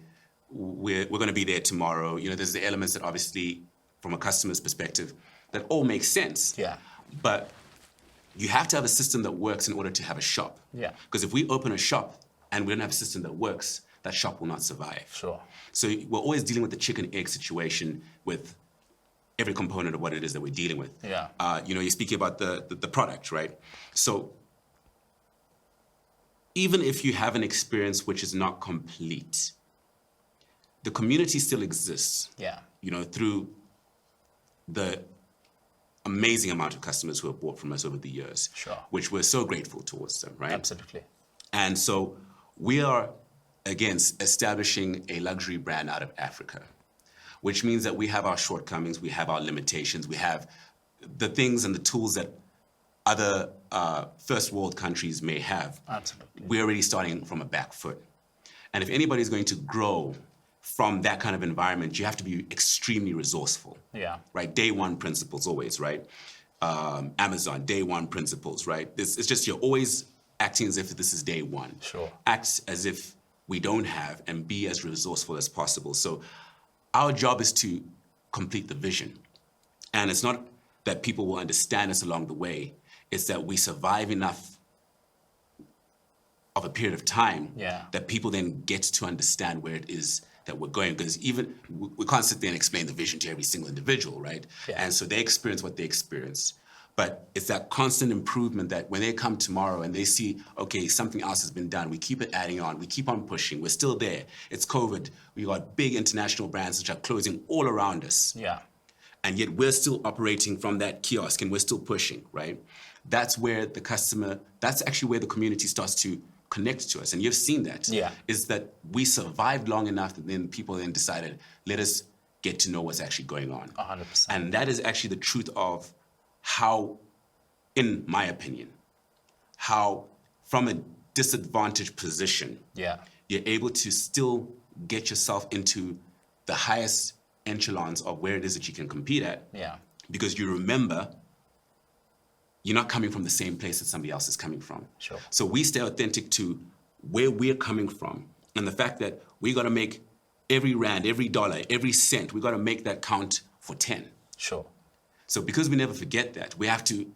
we're going to be there tomorrow. You know, there's the elements that obviously, from a customer's perspective, that all makes sense. Yeah. But you have to have a system that works in order to have a shop. Yeah. Because if we open a shop and we don't have a system that works, that shop will not survive. Sure. So we're always dealing with the chicken egg situation with every component of what it is that we're dealing with. Yeah. You know, you're speaking about the product, right? So even if you have an experience which is not complete, the community still exists. Yeah. You know, through the amazing amount of customers who have bought from us over the years. Sure. Which we're so grateful towards them, right? Absolutely. And so we are, again, establishing a luxury brand out of Africa, which means that we have our shortcomings, we have our limitations, we have the things and the tools that other first world countries may have. Absolutely. We're already starting from a back foot. And if anybody's going to grow from that kind of environment, you have to be extremely resourceful. Yeah. Right? Day one principles always, right? Amazon, day one principles, right? It's just you're always acting as if this is day one. Sure. Act as if we don't have and be as resourceful as possible. So our job is to complete the vision. And it's not that people will understand us along the way. It's that we survive enough of a period of time Yeah. that people then get to understand where it is that we're going. Because even we can't sit there and explain the vision to every single individual, right? Yeah. And so they experience what they experience. But it's that constant improvement that when they come tomorrow and they see, okay, something else has been done, we keep it adding on, we keep on pushing, we're still there. It's COVID. We got big international brands which are closing all around us. Yeah. And yet we're still operating from that kiosk and we're still pushing, right? That's where the customer, that's actually where the community starts to connect to us. And you've seen that. Yeah. Is that we survived long enough that then people then decided, let us get to know what's actually going on. 100%. And that is actually the truth of how, in my opinion, how from a disadvantaged position, Yeah. you're able to still get yourself into the highest echelons of where it is that you can compete at. Yeah. Because you remember you're not coming from the same place that somebody else is coming from. Sure. So we stay authentic to where we're coming from and the fact that we got to make every rand, every dollar, every cent, we got to make that count for 10. Sure. So because we never forget that, we have to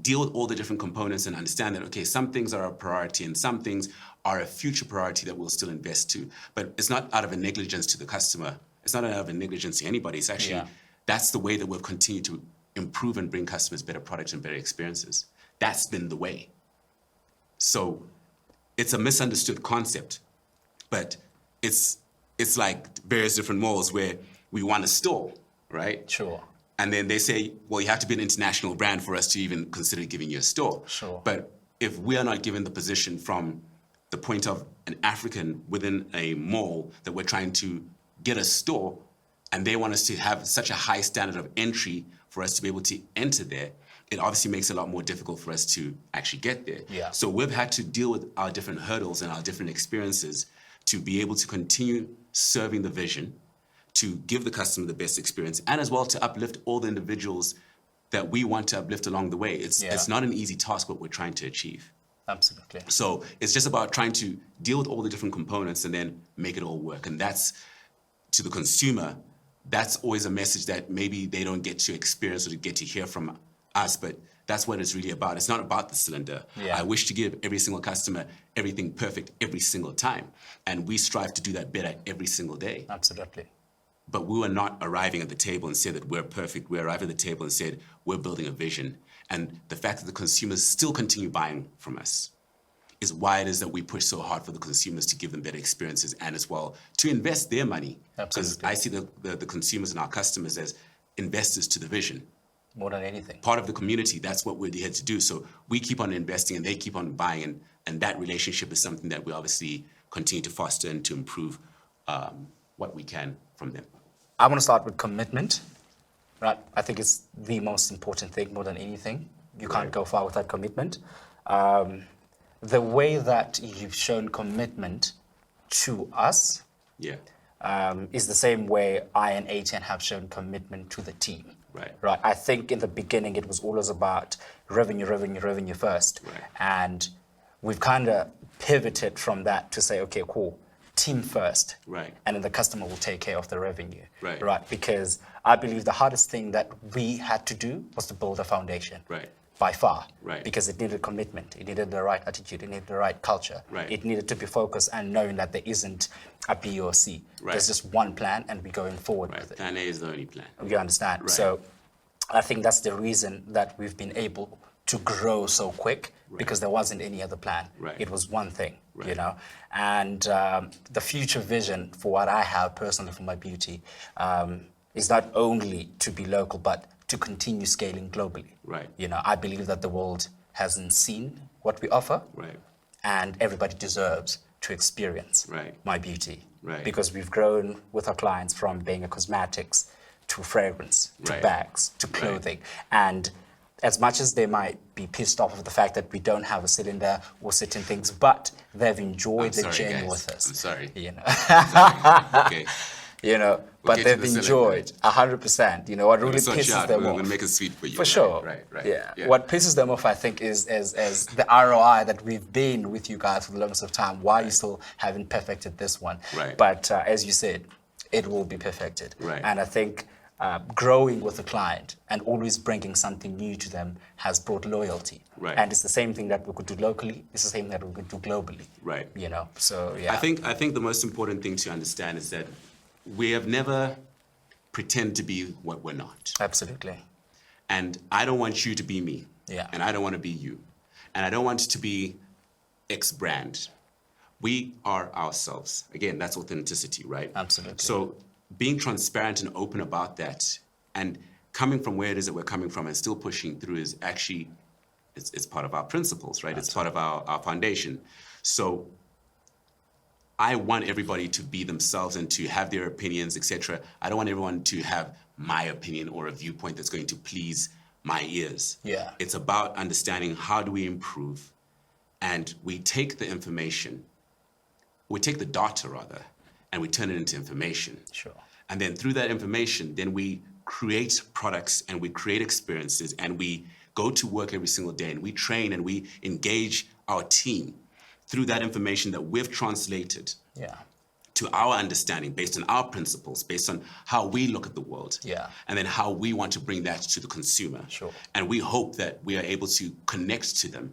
deal with all the different components and understand that, okay, some things are a priority and some things are a future priority that we'll still invest to. But it's not out of a negligence to the customer. It's not out of a negligence to anybody. It's actually, that's the way that we've continued to improve and bring customers better products and better experiences. That's been the way. So it's a misunderstood concept, but it's like various different malls where we want a store, right? Sure. And then they say, well, you have to be an international brand for us to even consider giving you a store. Sure. But if we are not given the position from the point of an African within a mall that we're trying to get a store, and they want us to have such a high standard of entry for us to be able to enter there, it obviously makes it a lot more difficult for us to actually get there. Yeah. So we've had to deal with our different hurdles and our different experiences to be able to continue serving the vision, to give the customer the best experience, and as well to uplift all the individuals that we want to uplift along the way. It's not an easy task what we're trying to achieve. Absolutely. So it's just about trying to deal with all the different components and then make it all work. And that's, to the consumer, that's always a message that maybe they don't get to experience or to get to hear from us, but that's what it's really about. It's not about the cylinder. Yeah. I wish to give every single customer everything perfect every single time. And we strive to do that better every single day. Absolutely. But we were not arriving at the table and said that we're perfect. We arrived at the table and said, we're building a vision. And the fact that the consumers still continue buying from us is why it is that we push so hard for the consumers to give them better experiences and as well to invest their money. Because Absolutely. I see the consumers and our customers as investors to the vision. More than anything. Part of the community, that's what we're here to do. So we keep on investing and they keep on buying. And that relationship is something that we obviously continue to foster and to improve what we can from them. I want to start with commitment. Right? I think it's the most important thing more than anything. You can't go far without commitment. The way that you've shown commitment to us Yeah. is the same way I and ATN have shown commitment to the team. Right. Right. I think in the beginning it was always about revenue first. Right. And we've kind of pivoted from that to say, okay, cool, team first. Right. And then the customer will take care of the revenue. Right. Right. Because I believe the hardest thing that we had to do was to build a foundation. Right. By far. Right. Because it needed commitment, it needed the right attitude, it needed the right culture. Right. It needed to be focused and knowing that there isn't a B or C. Right. There's just one plan and we're going forward Right. with it. Plan A is the only plan. You understand? Right. So I think that's the reason that we've been able to grow so quick because there wasn't any other plan. Right. It was one thing, you Right. know? And the future vision for what I have personally for my beauty is not only to be local, but to continue scaling globally. Right. You know, I believe that the world hasn't seen what we offer. Right. And everybody deserves to experience Right. my beauty. Right. Because we've grown with our clients from being a cosmetics to fragrance, to Right. bags, to clothing. And as much as they might be pissed off of the fact that we don't have a cylinder or certain things, but they've enjoyed the sorry, journey guys. with us. I'm sorry. You know, Okay. you know, but get to they've the cylinder. enjoyed 100%. You know, what really We'll sort you pisses out. them We're off. going to make it sweet for you. For sure. Right. Yeah. What pisses them off, I think, is the ROI that we've been with you guys for the longest of time. Why you still haven't perfected this one? Right. But as you said, it will be perfected. Right. And I think growing with the client and always bringing something new to them has brought loyalty. Right. And it's the same thing that we could do locally. It's the same thing that we could do globally. Right. You know. So yeah. I think the most important thing to understand is that we have never pretend to be what we're not. Absolutely. And I don't want you to be me. Yeah. And I don't want to be you. And I don't want it to be X brand. We are ourselves. Again, that's authenticity, right? Absolutely. So being transparent and open about that and coming from where it is that we're coming from and still pushing through is actually, it's part of our principles, right? It's part of our foundation. So I want everybody to be themselves and to have their opinions, etc. I don't want everyone to have my opinion or a viewpoint that's going to please my ears. Yeah. It's about understanding how do we improve, and we take the information, we take the data rather, and we turn it into information. Sure. And then through that information, then we create products and we create experiences and we go to work every single day and we train and we engage our team through that information that we've translated Yeah. to our understanding based on our principles, based on how we look at the world. Yeah. And then how we want to bring that to the consumer. Sure. And we hope that we are able to connect to them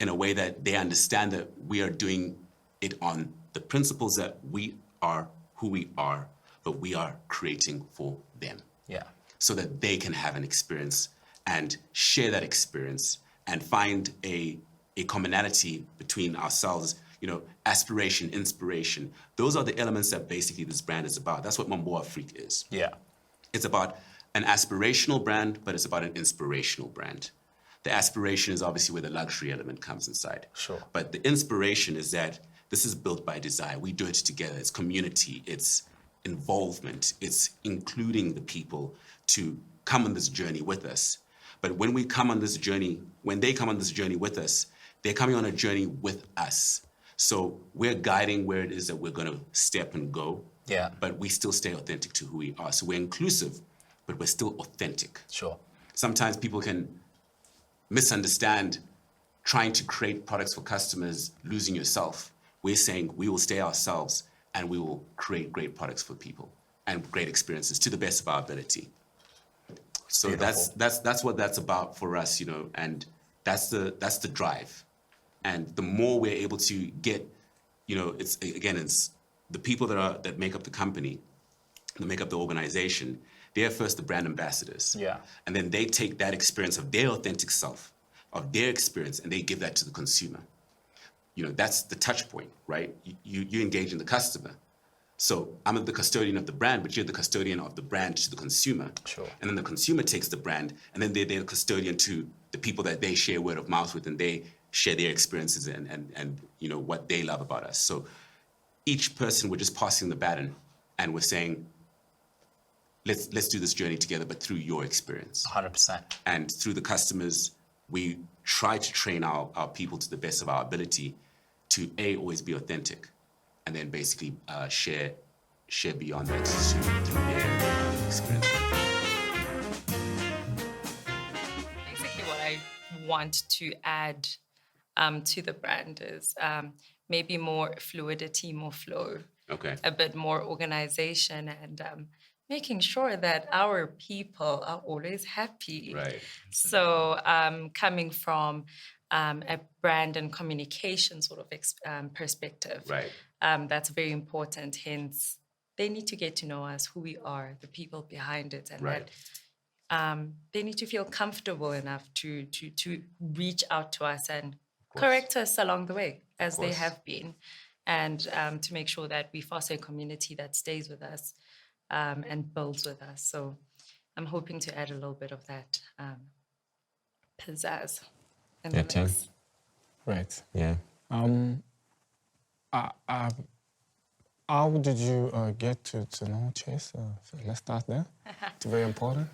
in a way that they understand that we are doing it on the principles that we are who we are, but we are creating for them. Yeah. So that they can have an experience and share that experience and find a commonality between ourselves, you know, aspiration, inspiration. Those are the elements that basically this brand is about. That's what MONBEAU Afrique is. Yeah. It's about an aspirational brand, but it's about an inspirational brand. The aspiration is obviously where the luxury element comes inside. Sure. But the inspiration is that this is built by desire. We do it together. It's community. It's involvement. It's including the people to come on this journey with us. But when we come on this journey, when they come on this journey with us, they're coming on a journey with us. So we're guiding where it is that we're going to step and go. Yeah. But we still stay authentic to who we are. So we're inclusive, but we're still authentic. Sure. Sometimes people can misunderstand trying to create products for customers, losing yourself. We're saying we will stay ourselves and we will create great products for people and great experiences to the best of our ability. So that's what that's about for us, you know, and that's the drive. And the more we're able to get, you know, it's the people that make up the company, that make up the organization. They're first the brand ambassadors. Yeah. And then they take that experience of their authentic self, of their experience, and they give that to the consumer. You know, that's the touch point, right? You engage in the customer. So I'm the custodian of the brand, but you're the custodian of the brand to the consumer. Sure. And then the consumer takes the brand, and then they're the custodian to the people that they share word of mouth with, and they share their experiences and you know, what they love about us. So each person, we're just passing the baton, and we're saying, let's do this journey together, but through your experience. 100%. And through the customers, we try to train our people to the best of our ability to always be authentic, and then basically share beyond that through their experience. Basically, what I want to add to the brand is maybe more fluidity, more flow, Okay. a bit more organization, and making sure that our people are always happy. Right. So coming from a brand and communication sort of perspective, Right. that's very important. Hence, they need to get to know us, who we are, the people behind it, and Right. that they need to feel comfortable enough to reach out to us and correct us along the way, as they have been, and to make sure that we foster a community that stays with us and builds with us. So I'm hoping to add a little bit of that pizzazz in the Tim? mix. Right. Yeah. How did you get to know Chase? So let's start there. It's very important.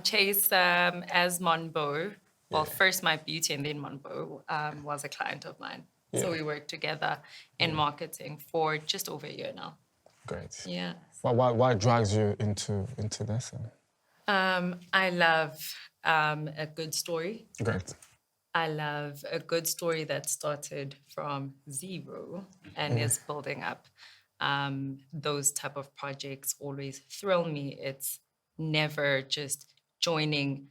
Chase, as MONBEAU, well, first My Beauty and then MONBEAU was a client of mine. So we worked together in marketing for just over a year now. Great. Yeah. What drags you into this? I love a good story. Great. I love a good story that started from zero and is building up. Those type of projects always thrill me. It's never just joining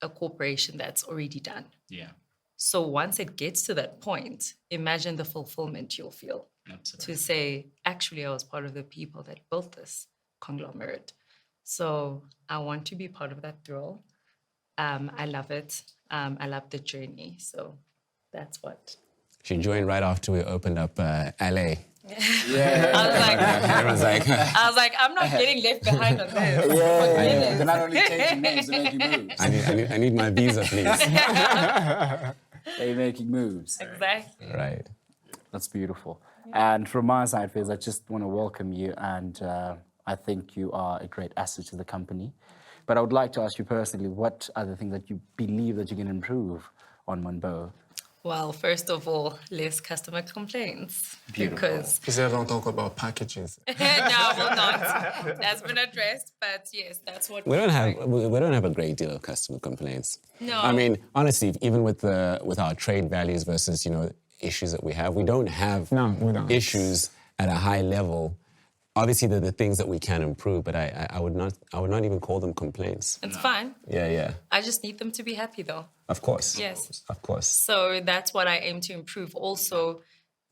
a corporation that's already done. Yeah. So once it gets to that point, imagine the fulfillment you'll feel. Absolutely. To say, actually, I was part of the people that built this conglomerate. So I want to be part of that thrill. I love it. I love the journey. So that's what. She joined right after we opened up LA. I was like, I'm not getting left behind on this. They're not only changing names, they're making moves. I need my visa, please. They're making moves. Exactly. Right. That's beautiful. And from my side, Fizz, I just want to welcome you, and I think you are a great asset to the company. But I would like to ask you personally, what are the things that you believe that you can improve on MONBEAU? Well, first of all, less customer complaints. Beautiful. Because Because everyone talk about packages. no, will not. That's been addressed, but yes, that's what We don't have a great deal of customer complaints. No. I mean, honestly, even with our trade values versus, you know, issues that we have, we don't have we don't. issues at a high level. Obviously, there are the things that we can improve, but I would not even call them complaints. It's fine. Yeah. I just need them to be happy, though. Of course. Yes. Of course. So that's what I aim to improve. Also,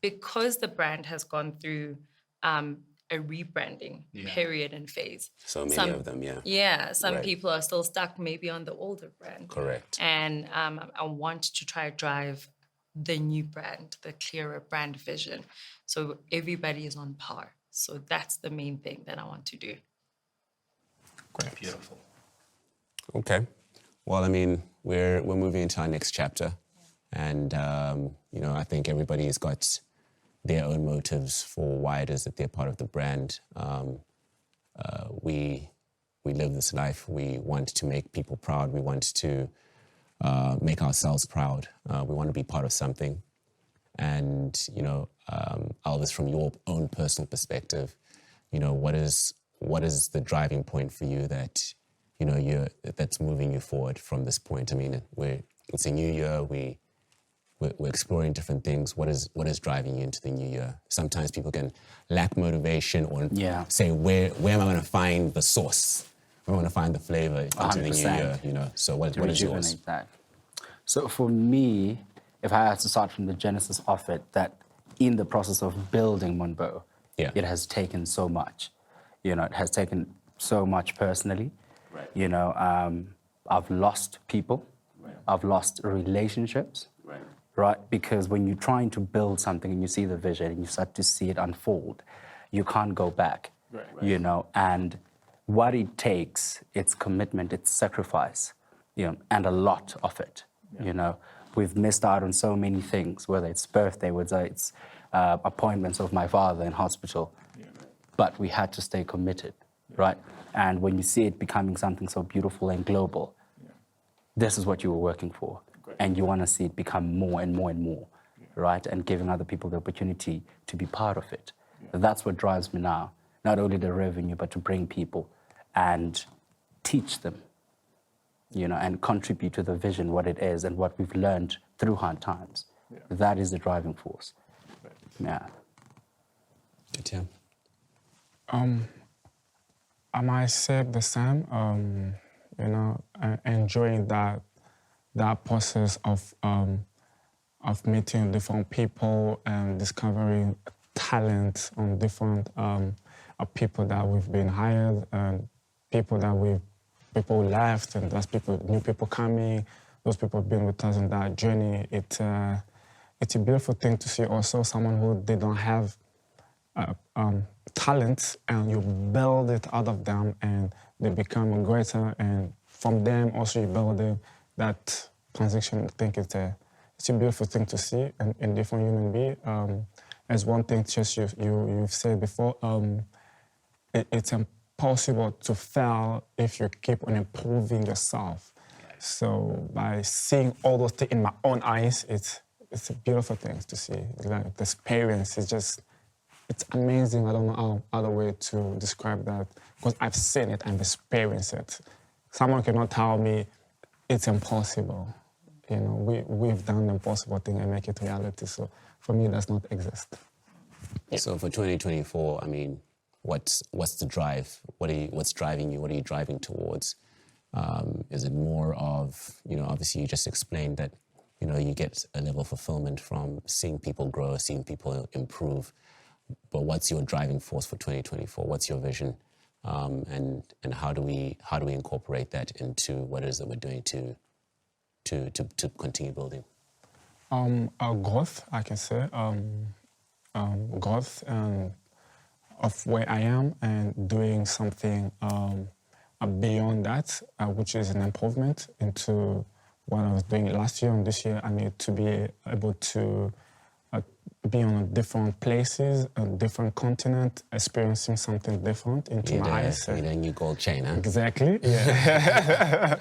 because the brand has gone through a rebranding period and phase. So many of them, yeah. Yeah, some Right. people are still stuck maybe on the older brand. Correct. And I want to try to drive the new brand, the clearer brand vision. So everybody is on par. So that's the main thing that I want to do. Great. Beautiful. Okay. Well, I mean, we're moving into our next chapter, and you know, I think everybody's got their own motives for why it is that they're part of the brand. We live this life. We want to make people proud. We want to make ourselves proud. We want to be part of something. And you know, Elvis, from your own personal perspective, you know, what is the driving point for you that, you know, that's moving you forward from this point? I mean, it's a new year. we're exploring different things. What is driving you into the new year? Sometimes people can lack motivation or say, where am I going to find the sauce? Where am I going to find the flavor into the new year? You know. So what is yours? That. So for me, if I had to start from the genesis of it, that in the process of building MONBEAU, it has taken so much. You know, it has taken so much personally. Right. You know, I've lost people. Right. I've lost relationships. Right. Right? Because when you're trying to build something and you see the vision and you start to see it unfold, you can't go back. Right. You know, and what it takes, it's commitment, it's sacrifice, you know, and a lot of it. You know, we've missed out on so many things, whether it's birthday, whether it's appointments of my father in hospital, but we had to stay committed, right? And when you see it becoming something so beautiful and global, this is what you were working for. And you want to see it become more and more and more, right? And giving other people the opportunity to be part of it. That's what drives me now. Not only the revenue, but to bring people and teach them, you know, and contribute to the vision, what it is, and what we've learned through hard times. That is the driving force. Yeah. Tim? I might say the same. You know, enjoying that process of meeting different people and discovering talent on different people that we've been hired and people left, and there's new people coming. Those people have been with us on that journey. It's a beautiful thing to see. Also, someone who they don't have talent, and you build it out of them, and they become greater. And from them, also you build that transition. I think it's a beautiful thing to see in different human beings. As one thing, just you've said before, it's impossible to fail if you keep on improving yourself. So by seeing all those things in my own eyes, it's a beautiful thing to see. Like the experience is just, it's amazing. I don't know how other way to describe that, because I've seen it and experienced it. Someone cannot tell me it's impossible. You know, we've done the impossible thing and make it reality. So for me, does not exist. So for 2024, I mean, what's the drive? What's driving you? What are you driving towards? Is it more of, you know, obviously you just explained that, you know, you get a level of fulfillment from seeing people grow, seeing people improve. But what's your driving force for 2024? What's your vision? And how do we incorporate that into what it is that we're doing to continue building? Growth, I can say. Growth of where I am and doing something beyond that, which is an improvement into what I was doing last year and this year. I need to be able to be on different places, a different continent, experiencing something different into my eyes. You need a new gold chain, huh? Exactly, yeah.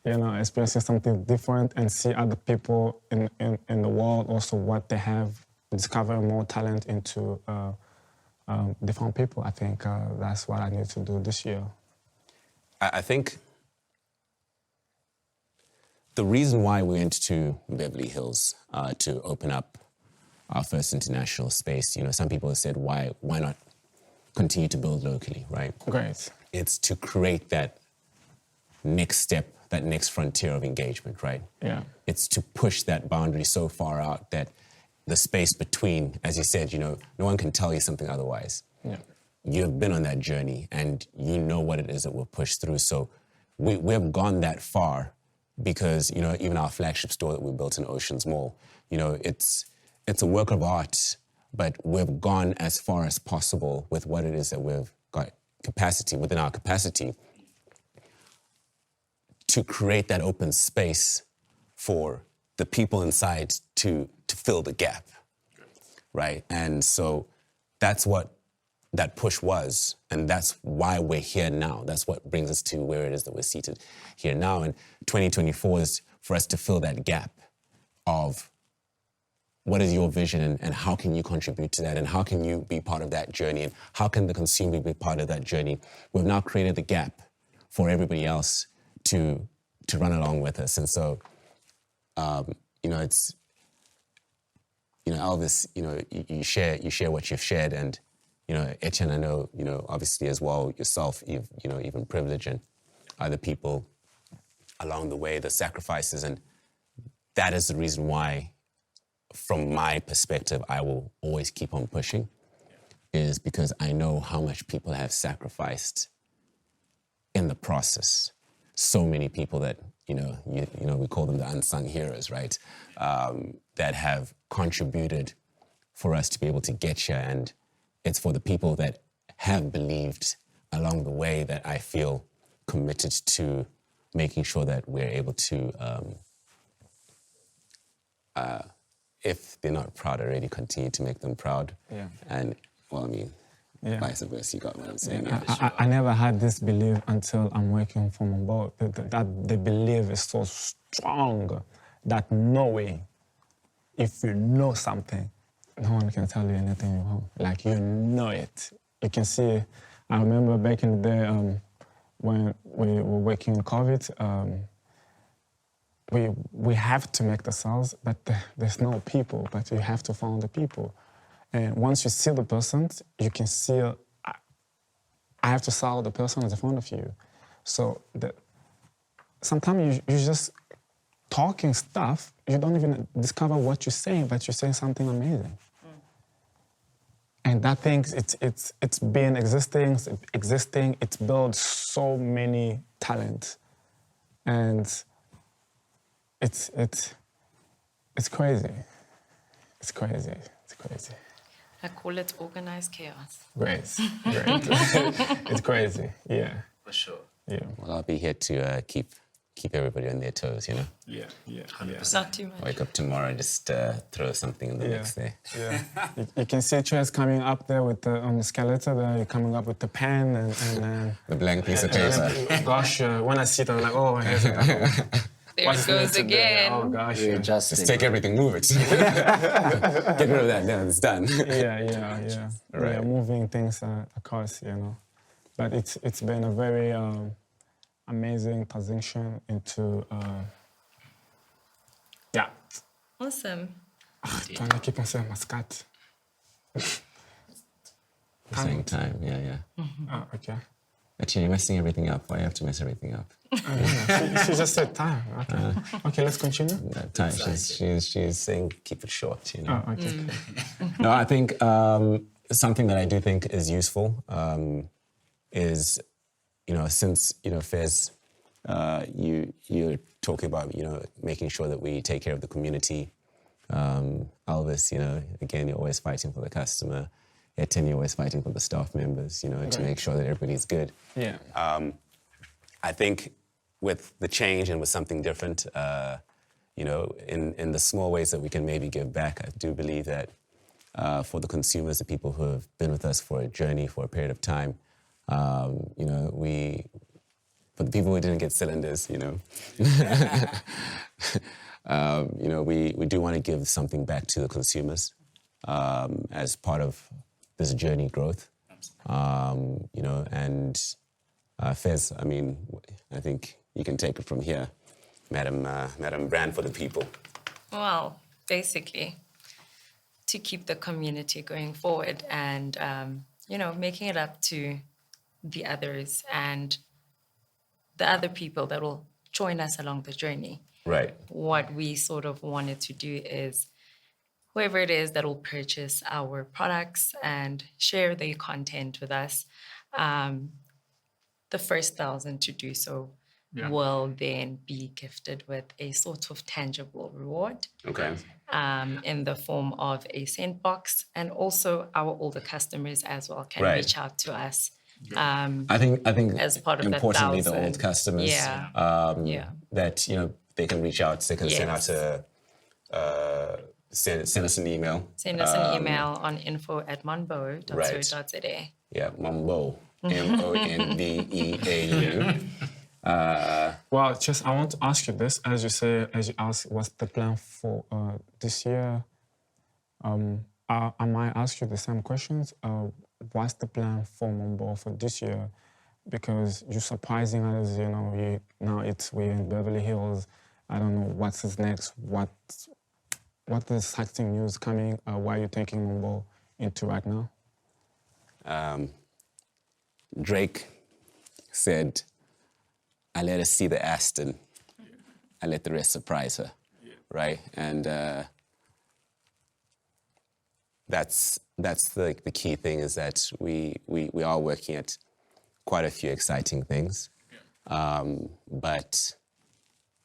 You know, experiencing something different and see other people in the world also what they have, discover more talent into different people. I think that's what I need to do this year. I think the reason why we went to Beverly Hills to open up our first international space, you know, some people have said, why not continue to build locally, right? Great. It's to create that next step, that next frontier of engagement, right? Yeah. It's to push that boundary so far out that the space between, as you said, you know, no one can tell you something otherwise. Yeah. You've been on that journey and you know what it is that we'll push through. So we've gone that far because, you know, even our flagship store that we built in Oceans Mall, you know, it's a work of art, but we've gone as far as possible with what it is that we've got capacity, within our capacity, to create that open space for the people inside to fill the gap, right? And so that's what that push was, and that's why we're here now. That's what brings us to where it is that we're seated here now. And 2024 is for us to fill that gap of what is your vision and how can you contribute to that and how can you be part of that journey and how can the consumer be part of that journey. We've now created the gap for everybody else to run along with us. And so, you know, you know, Elvis, you know, you share what you've shared, and you know, Etienne, I know, you know, obviously as well yourself, you know, even Privilege and other people along the way, the sacrifices, and that is the reason why, from my perspective, I will always keep on pushing, is because I know how much people have sacrificed in the process. So many people that, you know, we call them the unsung heroes, right? That have contributed for us to be able to get here. And it's for the people that have believed along the way that I feel committed to making sure that we're able to, if they're not proud already, continue to make them proud. Yeah. And, well, I mean, Yeah. vice versa, you got what I'm saying? I never had this belief until I'm working for MONBEAU. That the belief is so strong that no way, if you know something, no one can tell you anything wrong. Like, you know it. You can see, I remember back in the day when we were working in COVID, we have to make the sales, but there's no people, but you have to find the people. And once you see the person, you can see, I have to sell the person in front of you. So sometimes you're just talking stuff, you don't even discover what you're saying, but you're saying something amazing. And that thing, it's been existing, it's built so many talents. And it's crazy. It's crazy. It's crazy. I call it organized chaos. Great. It's crazy, yeah. For sure. Yeah. Well, I'll be here to keep everybody on their toes, you know? Yeah. 100%. Not too much. Wake up tomorrow and just throw something in the next day. Yeah. You can see Trez coming up there with the skeleton there, you're coming up with the pen and The blank piece of paper. gosh, when I see it, I'm like, oh, here's it. There What's it goes next today? again. Oh, gosh. We're adjusting. Just take everything, move it. Get rid of that, then it's done. Yeah. Right. Yeah, moving things across, you know. But it's been a very amazing transition into, yeah. Awesome. Trying to keep on saying Muscat. Same time, yeah. Oh, okay. Actually, you're messing everything up. Why you have to mess everything up? She just said time. Okay. Okay, let's continue. Time. She's saying keep it short, you know. Oh, okay. No, I think something that I do think is useful is, you know, since, you know, Fez, you're talking about, you know, making sure that we take care of the community. Elvis, you know, again, you're always fighting for the customer. Etienne, you're always fighting for the staff members, you know, to make sure that everybody's good. Yeah. I think with the change and with something different, you know, in the small ways that we can maybe give back, I do believe that for the consumers, the people who have been with us for a journey, for a period of time, you know, for the people who didn't get cylinders, you know, you know, we do want to give something back to the consumers as part of this journey growth, you know, and Fez, I mean, I think you can take it from here, Madam Brand for the people. Well, basically, to keep the community going forward and, you know, making it up to the others and the other people that will join us along the journey. Right. What we sort of wanted to do is whoever it is that will purchase our products and share their content with us, the first 1,000 to do so will then be gifted with a sort of tangible reward. Okay. In the form of a scent box, and also our older customers as well can Right. reach out to us. I think as part of that importantly, the 1,000. old customers, that, you know, they can reach out, they can send out send us an email. Send us an email on info@monbeau.co.za. Yeah, MONBEAU, MONBEAU. Well, just I want to ask you this, as you ask, what's the plan for this year? I might ask you the same questions. What's the plan for MONBEAU for this year? Because you're surprising us, you know, we're in Beverly Hills. I don't know what's next, what what is exciting news coming? What are you taking MONBEAU into right now? Drake said, I let her see the Aston. I let the rest surprise her, right? And that's the key thing, is that we are working at quite a few exciting things. But,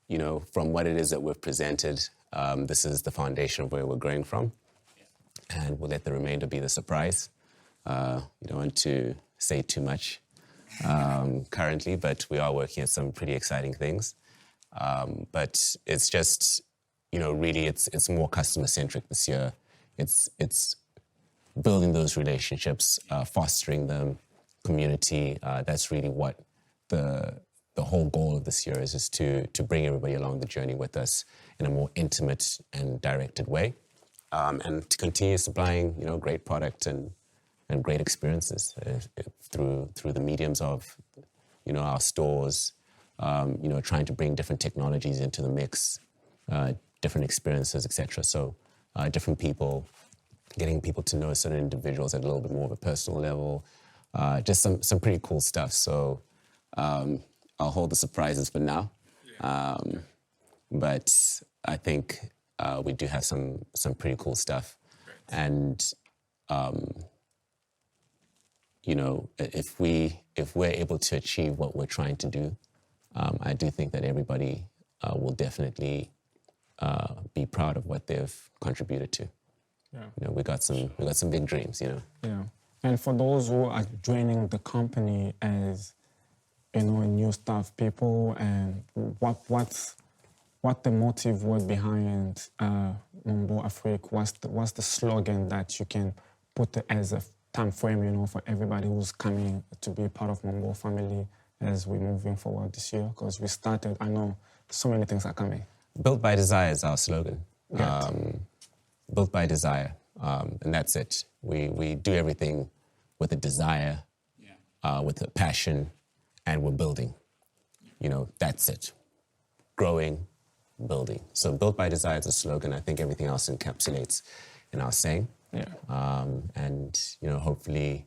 you know, from what it is that we've presented, this is the foundation of where we're growing from. And we'll let the remainder be the surprise. You don't want to say too much currently, but we are working at some pretty exciting things. But it's just, you know, really it's more customer-centric this year. It's building those relationships, fostering them, community. That's really what the whole goal of this year is to bring everybody along the journey with us in a more intimate and directed way, and to continue supplying, you know, great product and great experiences through the mediums of, you know, our stores, you know, trying to bring different technologies into the mix, different experiences, etc. So different people, getting people to know certain individuals at a little bit more of a personal level, just some pretty cool stuff. So I'll hold the surprises for now. But I think we do have some pretty cool stuff. And you know, if we're able to achieve what we're trying to do, I do think that everybody will definitely be proud of what they've contributed to. Yeah. You know, we got some big dreams, you know. Yeah. And for those who are joining the company as, you know, new staff people, and what the motive was behind MONBEAU Afrique? What's the slogan that you can put as a time frame, you know, for everybody who's coming to be part of MONBEAU family as we're moving forward this year? Because we started, I know so many things are coming. Built by Desire is our slogan. Good. Built by Desire, and that's it. We do everything with a desire, with a passion, and we're building. You know, that's it. Growing, building. So Built by Desire is a slogan. I think everything else encapsulates in our saying. Yeah. And you know, hopefully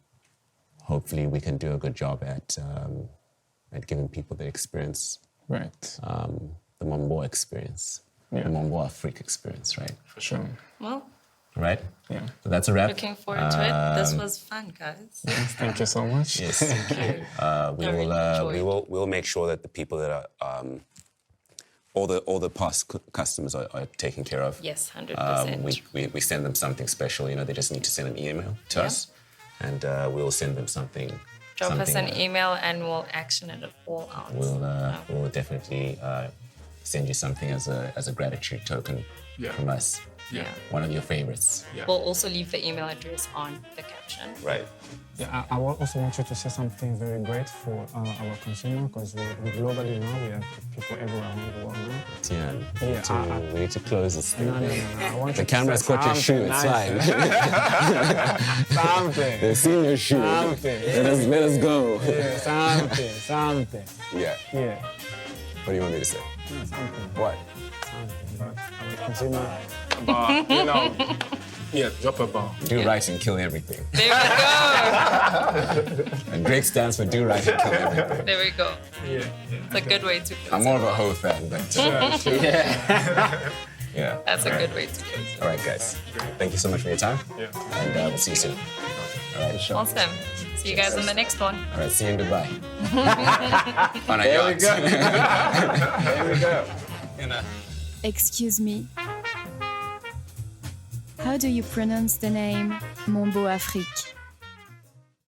we can do a good job at giving people the experience, Right. the MONBEAU experience, the MONBEAU Afrique experience, right? For sure. Well, Right? Yeah. So that's a wrap. looking forward to it. This was fun, guys. Thank you so much. Yes. really We'll make sure that the people that are all the past customers are taken care of. Yes, 100%. We send them something special. You know, they just need to send an email to us, and we'll send them something. Drop us something, an email and we'll action it all out. We'll definitely send you something as a gratitude token from us. Yeah. One of your favorites. We'll also leave the email address on the caption. Right. Yeah, I also want you to say something very great for our consumer, because we globally now, we have people everywhere around the world now. Yeah. We need to close this thing. No. I want The you to camera's say caught your shoe. It's something fine. Something. They've seen your shoe. Something. Let us go. Yeah, something. Yeah. Yeah. What do you want me to say? No, something. What? Something. But our consumer. But, you know, yeah, drop a bomb. Do right and kill everything. There we go. And Drake stands for do right and kill everything. There we go. Yeah. It's a good way to close. I'm more of a Ho fan, but yeah. That's a good way to close. All right, guys. Thank you so much for your time. Yeah. And we'll see you soon. All right, sure. Awesome. See you guys in the next one. All right, see you and goodbye. On a There we yacht. go. There we go. You know. Excuse me. How do you pronounce the name MONBEAU Afrique?